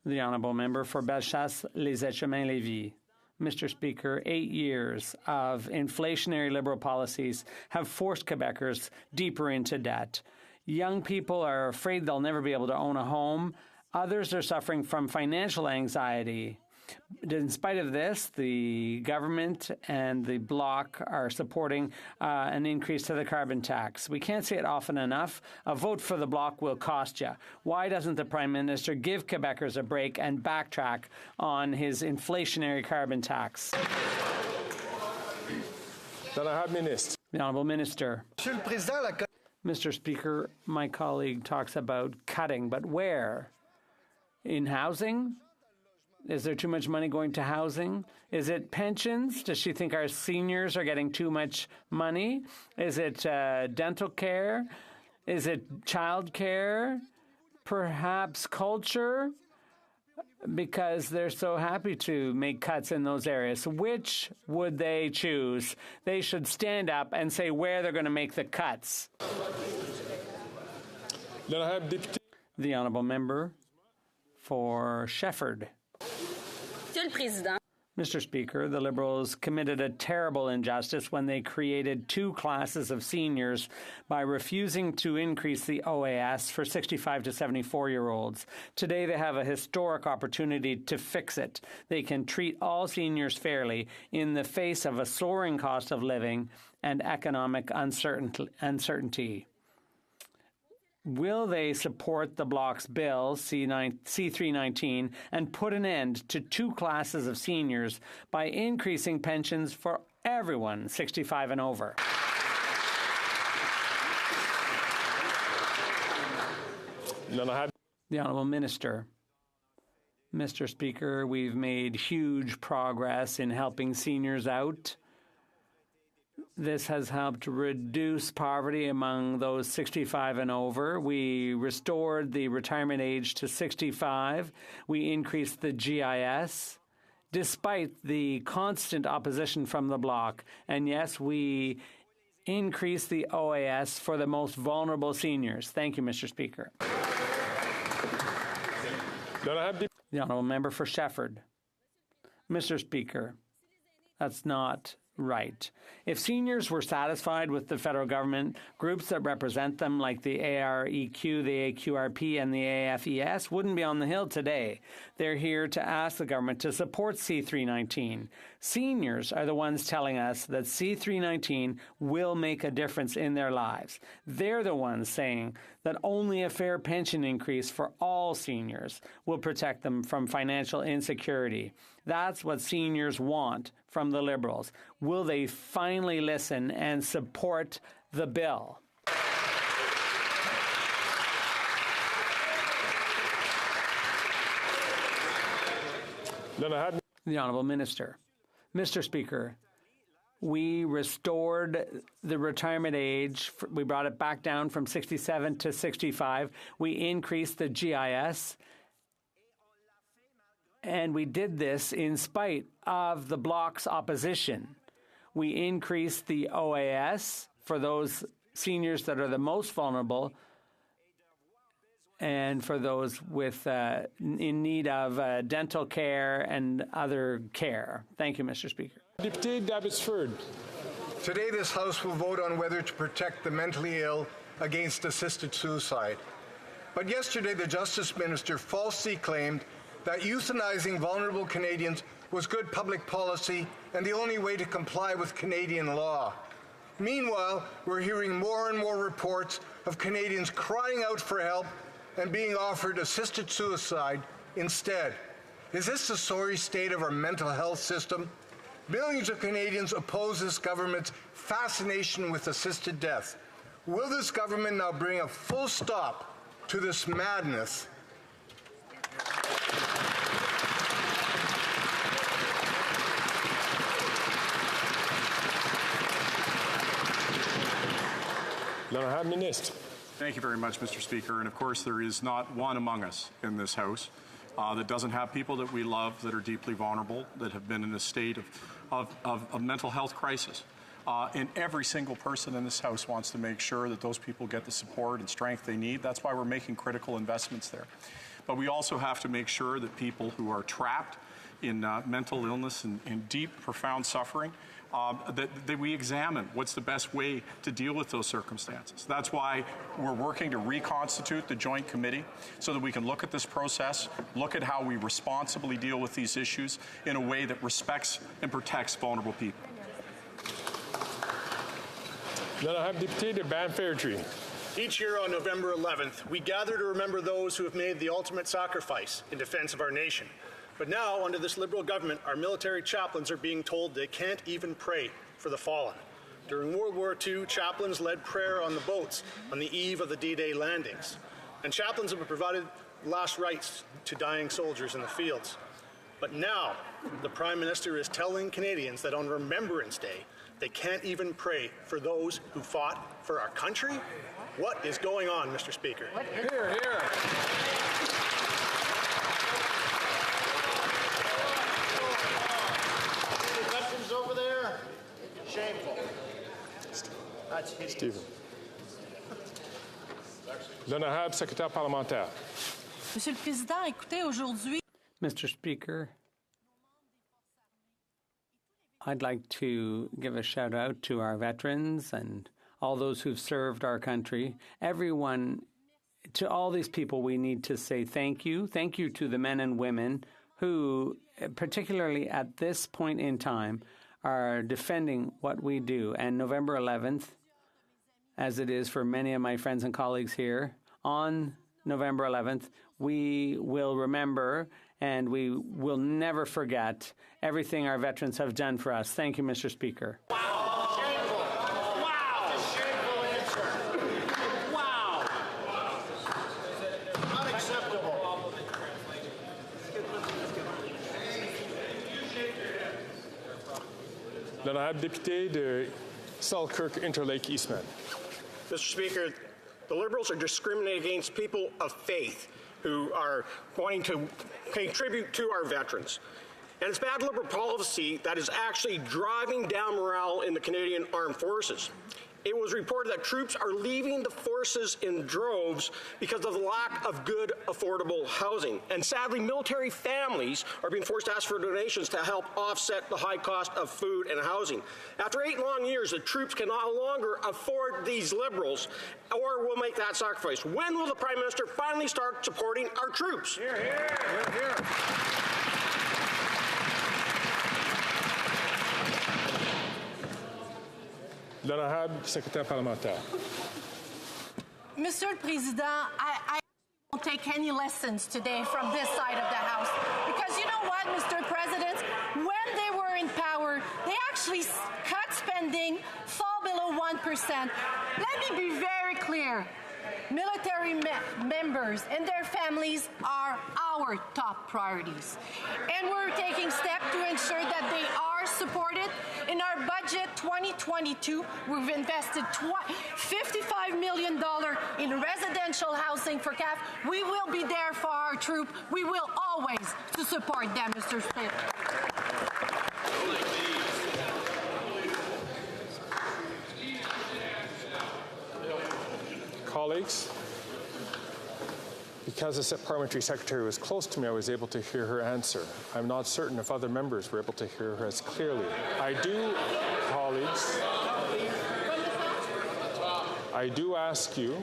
Honourable Member for Bellechasse-les-Etchemins-Lévis. Mr. Speaker, 8 years of inflationary Liberal policies have forced Quebecers deeper into debt. Young people are afraid they'll never be able to own a home. Others are suffering from financial anxiety. In spite of this, the government and the Bloc are supporting an increase to the carbon tax. We can't say it often enough. A vote for the Bloc will cost you. Why doesn't the Prime Minister give Quebecers a break and backtrack on his inflationary carbon tax? The Honourable Minister. Mr. Speaker, my colleague talks about cutting, but where? In housing? Is there too much money going to housing? Is it pensions? Does she think our seniors are getting too much money? Is it dental care? Is it child care? Perhaps culture? Because they're so happy to make cuts in those areas. Which would they choose? They should stand up and say where they're going to make the cuts. The Honourable Member for Shefford. Mr. Speaker, the Liberals committed a terrible injustice when they created 2 classes of seniors by refusing to increase the OAS for 65 to 74-year-olds. Today, they have a historic opportunity to fix it. They can treat all seniors fairly in the face of a soaring cost of living and economic uncertainty. Will they support the Bloc's bill, C319, and put an end to 2 classes of seniors by increasing pensions for everyone 65 and over? The Honourable Minister. Mr. Speaker, we've made huge progress in helping seniors out. This has helped reduce poverty among those 65 and over. We restored the retirement age to 65. We increased the GIS, despite the constant opposition from the Bloc. And yes, we increased the OAS for the most vulnerable seniors. Thank you, Mr. Speaker. The Honourable Member for Shefford. Mr. Speaker, that's not right. If seniors were satisfied with the federal government, groups that represent them like the AREQ, the AQRP, and the AFES wouldn't be on the Hill today. They're here to ask the government to support C319. Seniors are the ones telling us that C319 will make a difference in their lives. They're the ones saying that only a fair pension increase for all seniors will protect them from financial insecurity. That's what seniors want from the Liberals. Will they finally listen and support the bill? The Honourable Minister. Mr. Speaker, we restored the retirement age. We brought it back down from 67 to 65. We increased the GIS. And we did this in spite of the Bloc's opposition. We increased the OAS for those seniors that are the most vulnerable and for those with in need of dental care and other care. Thank you, Mr. Speaker. Deputy Abbotsford. Today, this House will vote on whether to protect the mentally ill against assisted suicide. But yesterday, the Justice Minister falsely claimed that euthanizing vulnerable Canadians was good public policy and the only way to comply with Canadian law. Meanwhile, we're hearing more and more reports of Canadians crying out for help and being offered assisted suicide instead. Is this the sorry state of our mental health system? Millions of Canadians oppose this government's fascination with assisted death. Will this government now bring a full stop to this madness? Thank you very much, Mr. Speaker. And of course, there is not one among us in this House that doesn't have people that we love that are deeply vulnerable, that have been in a state of mental health crisis. And every single person in this House wants to make sure that those people get the support and strength they need. That's why we're making critical investments there. But we also have to make sure that people who are trapped in mental illness and deep, profound suffering, that we examine what's the best way to deal with those circumstances. That's why we're working to reconstitute the Joint Committee so that we can look at this process, look at how we responsibly deal with these issues in a way that respects and protects vulnerable people. Then I have Deputy de Ban-Fairtree. Each year on November 11th, we gather to remember those who have made the ultimate sacrifice in defense of our nation. But now, under this Liberal government, our military chaplains are being told they can't even pray for the fallen. During World War II, chaplains led prayer on the boats on the eve of the D-Day landings. And chaplains have provided last rites to dying soldiers in the fields. But now, the Prime Minister is telling Canadians that on Remembrance Day, they can't even pray for those who fought for our country? What is going on, Mr. Speaker? Here, here. Questions over there? Shameful. That's hideous. Stephen. L'honorable secrétaire parlementaire. Monsieur le Président, écoutez, aujourd'hui. Mr. Speaker, I'd like to give a shout out to our veterans and all those who've served our country. Everyone, to all these people, we need to say thank you. Thank you to the men and women who, particularly at this point in time, are defending what we do. And November 11th, as it is for many of my friends and colleagues here, on November 11th, we will remember and we will never forget everything our veterans have done for us. Thank you, Mr. Speaker. Wow. Shameful. Wow. Shameful answer. Wow. Unacceptable. L'honorable député de Selkirk Interlake Eastman. Mr. Speaker, the Liberals are discriminating against people of faith who are wanting to contribute to our veterans. And it's bad Liberal policy that is actually driving down morale in the Canadian Armed Forces. It was reported that troops are leaving the forces in droves because of the lack of good, affordable housing. And sadly, military families are being forced to ask for donations to help offset the high cost of food and housing. After 8 long years, the troops can no longer afford these Liberals or will make that sacrifice. When will the Prime Minister finally start supporting our troops? Hear, hear. Hear, hear. L'honorable secrétaire parlementaire. Monsieur le Président, I don't take any lessons today from this side of the House. Because you know what, Mr. President? When they were in power, they actually cut spending, fall below 1%. Let me be very clear. Military members and their families are our top priorities. And we're taking steps to ensure that they are supported. In our budget 2022, we've invested $55 million in residential housing for CAF. We will be there for our troops. We will always support them, Mr. Speaker. Colleagues, because the parliamentary secretary was close to me, I was able to hear her answer. I'm not certain if other members were able to hear her as clearly. Colleagues, I do ask you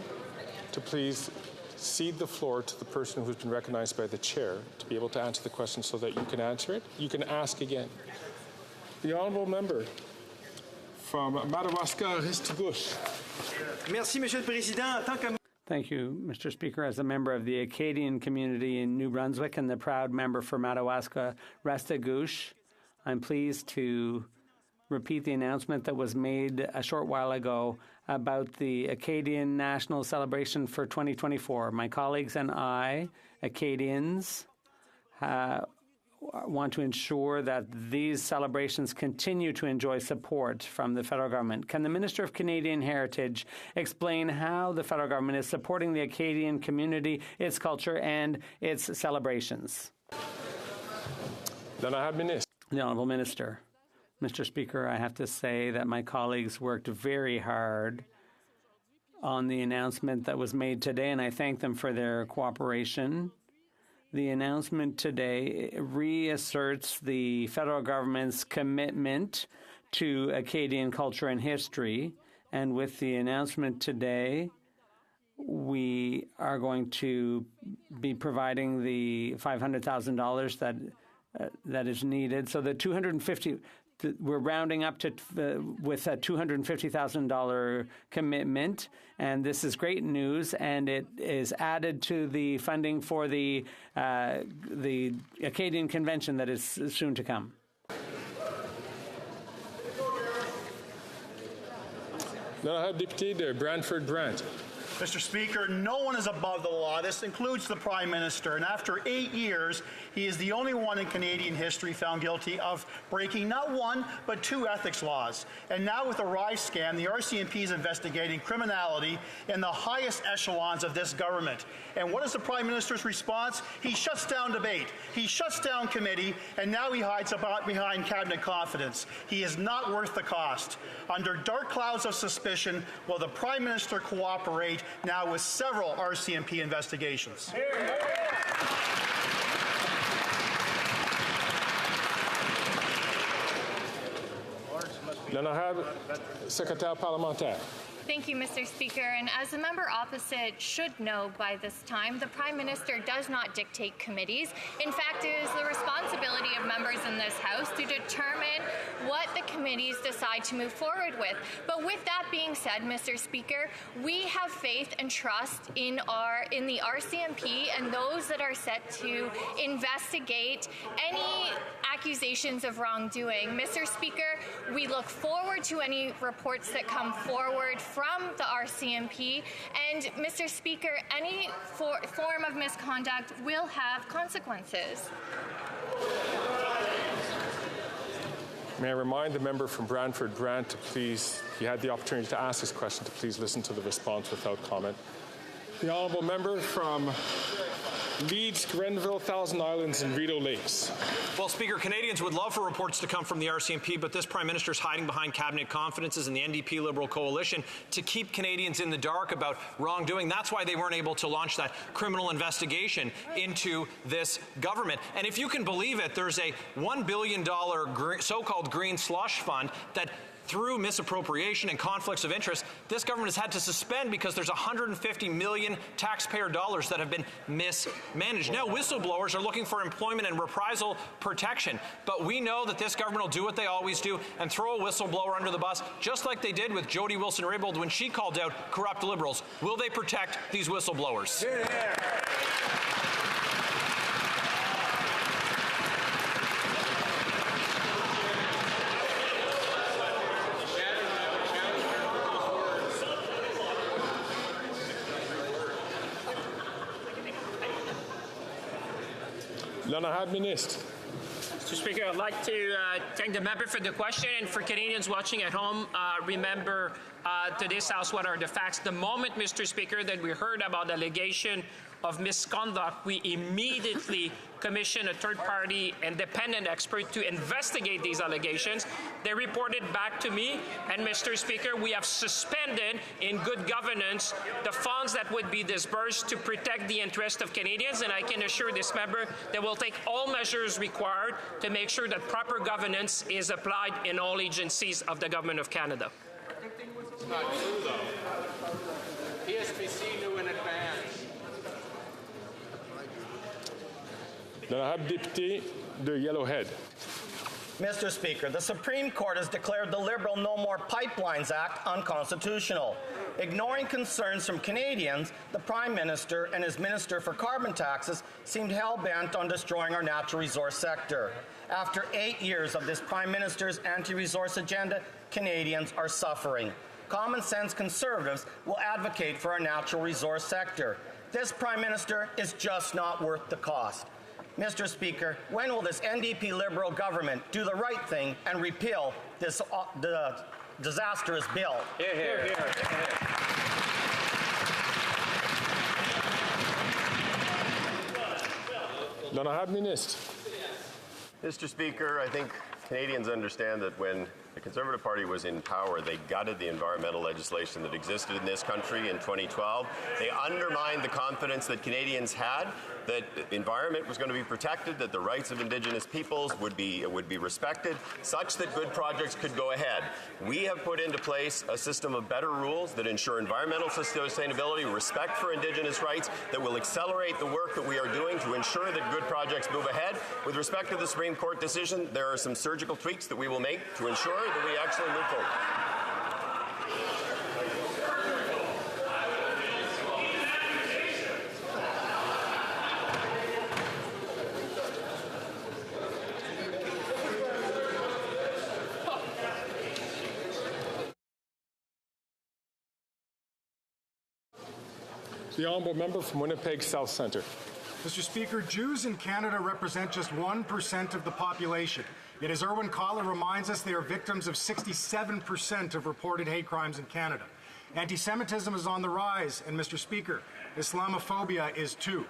to please cede the floor to the person who's been recognized by the chair to be able to answer the question so that you can answer it. You can ask again. The honourable member from Madawaska-Ristigouche. Merci, Monsieur le Président. En tant que Thank you, Mr. Speaker. As a member of the Acadian community in New Brunswick and the proud member for Madawaska-Restigouche, I'm pleased to repeat the announcement that was made a short while ago about the Acadian National Celebration for 2024. My colleagues and I, Acadians, want to ensure that these celebrations continue to enjoy support from the federal government. Can the Minister of Canadian Heritage explain how the federal government is supporting the Acadian community, its culture, and its celebrations? The Honourable Minister. Mr. Speaker, I have to say that my colleagues worked very hard on the announcement that was made today, and I thank them for their cooperation. The announcement today reasserts the federal government's commitment to Acadian culture and history. And with the announcement today, we are going to be providing the $500,000 that is needed. So the we're rounding up to with a $250,000 commitment, and this is great news. And it is added to the funding for the Acadian Convention that is soon to come. L'honorable député de Brantford-Brant. Mr. Speaker, no one is above the law. This includes the Prime Minister. And after 8 years, he is the only one in Canadian history found guilty of breaking not one, but 2 ethics laws. And now with the Rise scam, the RCMP is investigating criminality in the highest echelons of this government. And what is the Prime Minister's response? He shuts down debate. He shuts down committee, and now he hides behind cabinet confidence. He is not worth the cost. Under dark clouds of suspicion, will the Prime Minister cooperate now with several RCMP investigations? L'honorable secrétaire parlementaire. Thank you, Mr. Speaker. And as the member opposite should know by this time, the Prime Minister does not dictate committees. In fact, it is the responsibility of members in this House to determine what the committees decide to move forward with. But with that being said, Mr. Speaker, we have faith and trust in the RCMP and those that are set to investigate any accusations of wrongdoing. Mr. Speaker, we look forward to any reports that come forward from the RCMP, and Mr. Speaker, any form of misconduct will have consequences. May I remind the member from Brantford Brant to please, he had the opportunity to ask his question, to please listen to the response without comment. The honourable member from Leeds, Grenville, Thousand Islands and Rideau Lakes. Well, Speaker, Canadians would love for reports to come from the RCMP, but this Prime Minister is hiding behind cabinet confidences in the NDP Liberal coalition to keep Canadians in the dark about wrongdoing. That's why they weren't able to launch that criminal investigation into this government. And if you can believe it, there's a $1 billion so-called green slush fund that through misappropriation and conflicts of interest, this government has had to suspend because there's $150 million taxpayer dollars that have been mismanaged. Now, whistleblowers are looking for employment and reprisal protection, but we know that this government will do what they always do and throw a whistleblower under the bus, just like they did with Jody Wilson-Raybould when she called out corrupt Liberals. Will they protect these whistleblowers? Mr. Speaker, I'd like to thank the member for the question, and for Canadians watching at home, remember to this House what are the facts. The moment, Mr. Speaker, that we heard about the allegation of misconduct, we immediately commissioned a third-party independent expert to investigate these allegations. They reported back to me, and Mr. Speaker, we have suspended, in good governance, the funds that would be disbursed to protect the interest of Canadians, and I can assure this member that we'll take all measures required to make sure that proper governance is applied in all agencies of the Government of Canada. It's not true, though. PSPC knew in advance. de Yellowhead. Mr. Speaker, the Supreme Court has declared the Liberal No More Pipelines Act unconstitutional. Ignoring concerns from Canadians, the Prime Minister and his Minister for Carbon Taxes seemed hell-bent on destroying our natural resource sector. After 8 years of this Prime Minister's anti-resource agenda, Canadians are suffering. Common-sense Conservatives will advocate for our natural resource sector. This Prime Minister is just not worth the cost. Mr. Speaker, when will this NDP Liberal government do the right thing and repeal this disastrous bill? Hear, hear. Hear, hear. Mr. Speaker, I think Canadians understand that when the Conservative Party was in power, they gutted the environmental legislation that existed in this country in 2012. They undermined the confidence that Canadians had that the environment was going to be protected, that the rights of Indigenous peoples would be respected, such that good projects could go ahead. We have put into place a system of better rules that ensure environmental sustainability, respect for Indigenous rights, that will accelerate the work that we are doing to ensure that good projects move ahead. With respect to the Supreme Court decision, there are some surgical tweaks that we will make to ensure that we actually move forward. The honourable member from Winnipeg South Centre. Mr. Speaker, Jews in Canada represent just 1% of the population. Yet, as Irwin Collar reminds us, they are victims of 67% of reported hate crimes in Canada. Anti-Semitism is on the rise, and Mr. Speaker, Islamophobia is too.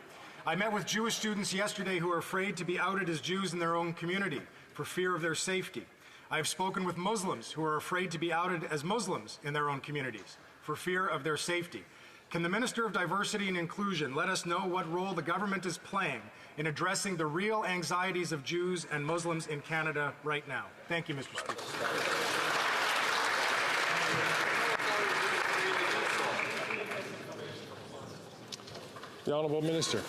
I met with Jewish students yesterday who are afraid to be outed as Jews in their own community for fear of their safety. I have spoken with Muslims who are afraid to be outed as Muslims in their own communities for fear of their safety. Can the Minister of Diversity and Inclusion let us know what role the government is playing in addressing the real anxieties of Jews and Muslims in Canada right now? Thank you, Mr. Speaker. The Honourable Minister.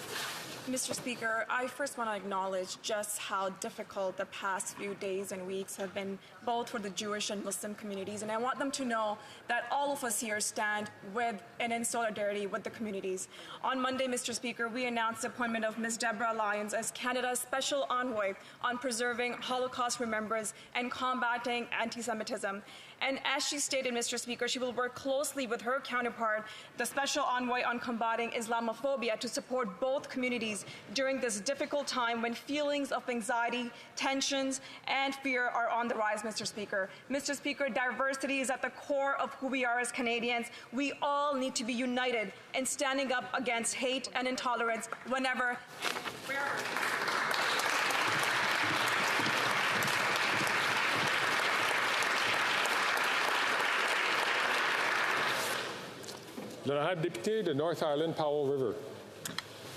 Mr. Speaker, I first want to acknowledge just how difficult the past few days and weeks have been, both for the Jewish and Muslim communities, and I want them to know that all of us here stand with and in solidarity with the communities. On Monday, Mr. Speaker, we announced the appointment of Ms. Deborah Lyons as Canada's Special Envoy on preserving Holocaust remembrance and combating anti-Semitism. And as she stated, Mr. Speaker, she will work closely with her counterpart, the Special Envoy on Combating Islamophobia, to support both communities during this difficult time when feelings of anxiety, tensions, and fear are on the rise, Mr. Speaker. Mr. Speaker, diversity is at the core of who we are as Canadians. We all need to be united in standing up against hate and intolerance whenever, wherever. L'honorable député de North Island, Powell River.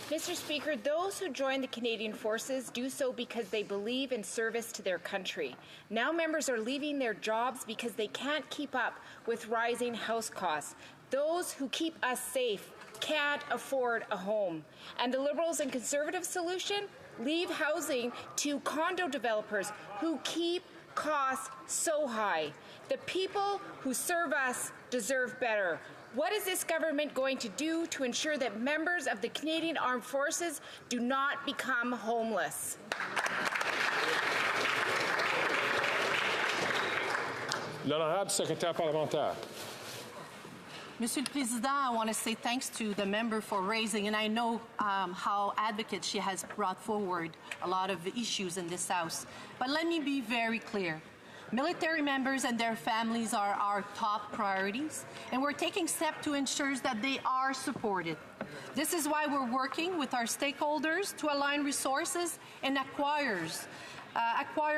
Mr. Speaker, those who join the Canadian Forces do so because they believe in service to their country. Now members are leaving their jobs because they can't keep up with rising house costs. Those who keep us safe can't afford a home. And the Liberals and Conservative solution? Leave housing to condo developers who keep costs so high. The people who serve us deserve better. What is this government going to do to ensure that members of the Canadian Armed Forces do not become homeless? L'honorable secrétaire parlementaire. Monsieur le Président, I want to say thanks to the member for raising, and I know how advocate she has brought forward a lot of issues in this House. But let me be very clear. Military members and their families are our top priorities, and we're taking steps to ensure that they are supported. This is why we're working with our stakeholders to align resources and acquire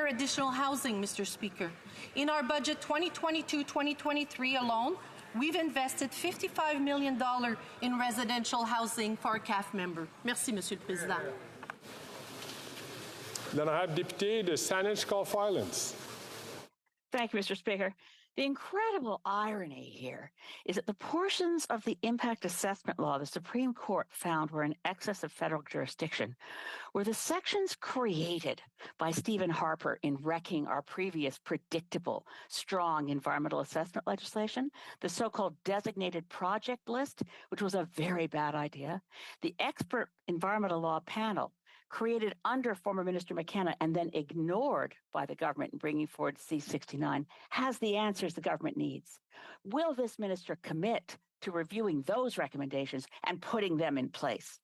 additional housing, Mr. Speaker. In our budget 2022-2023 alone, we've invested $55 million in residential housing for our CAF member. Merci, Monsieur le Président. L'honorable député de Saanich Gulf Islands. Thank you, Mr. Speaker. The incredible irony here is that the portions of the impact assessment law the Supreme Court found were in excess of federal jurisdiction were the sections created by Stephen Harper in wrecking our previous predictable, strong environmental assessment legislation, the so-called designated project list, which was a very bad idea, the expert environmental law panel created under former Minister McKenna and then ignored by the government in bringing forward C-69, has the answers the government needs. Will this minister commit to reviewing those recommendations and putting them in place?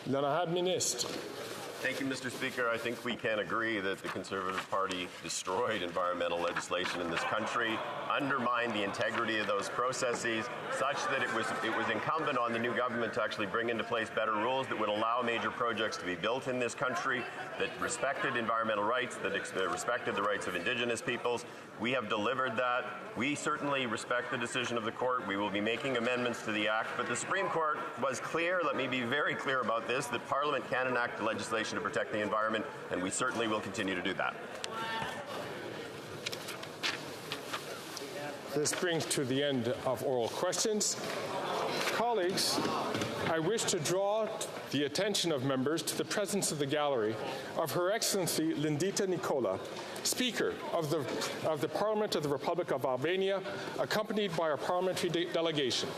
L'honorable ministre. Thank you, Mr. Speaker. I think we can agree that the Conservative Party destroyed environmental legislation in this country, undermined the integrity of those processes, such that it was incumbent on the new government to actually bring into place better rules that would allow major projects to be built in this country, that respected environmental rights, that respected the rights of Indigenous peoples. We have delivered that. We certainly respect the decision of the court. We will be making amendments to the Act, but the Supreme Court was clear, let me be very clear about this, that Parliament can enact legislation to protect the environment, and we certainly will continue to do that. This brings to the end of oral questions. Colleagues, I wish to draw the attention of members to the presence of the gallery of Her Excellency Lindita Nicola, Speaker of the Parliament of the Republic of Albania, accompanied by our parliamentary delegation.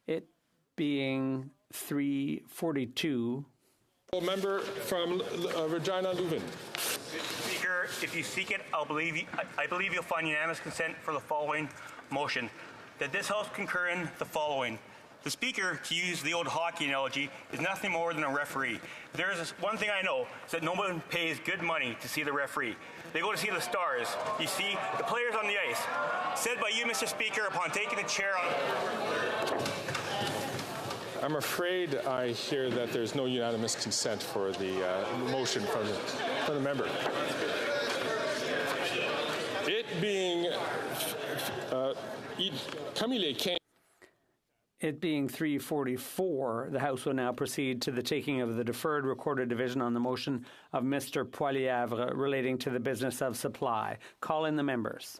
It being 3:42. Member from Regina Leuven. Speaker, if you seek it, I believe you'll find unanimous consent for the following motion: that this House concur in the following. The Speaker, to use the old hockey analogy, is nothing more than a referee. There is one thing I know, is that no one pays good money to see the referee. They go to see the stars. You see, the players on the ice. Said by you, Mr. Speaker, upon taking the chair on... I'm afraid I hear that there's no unanimous consent for the motion from the member. It being... It being 3:44, the House will now proceed to the taking of the deferred recorded division on the motion of Mr. Poilievre relating to the business of supply. Call in the members.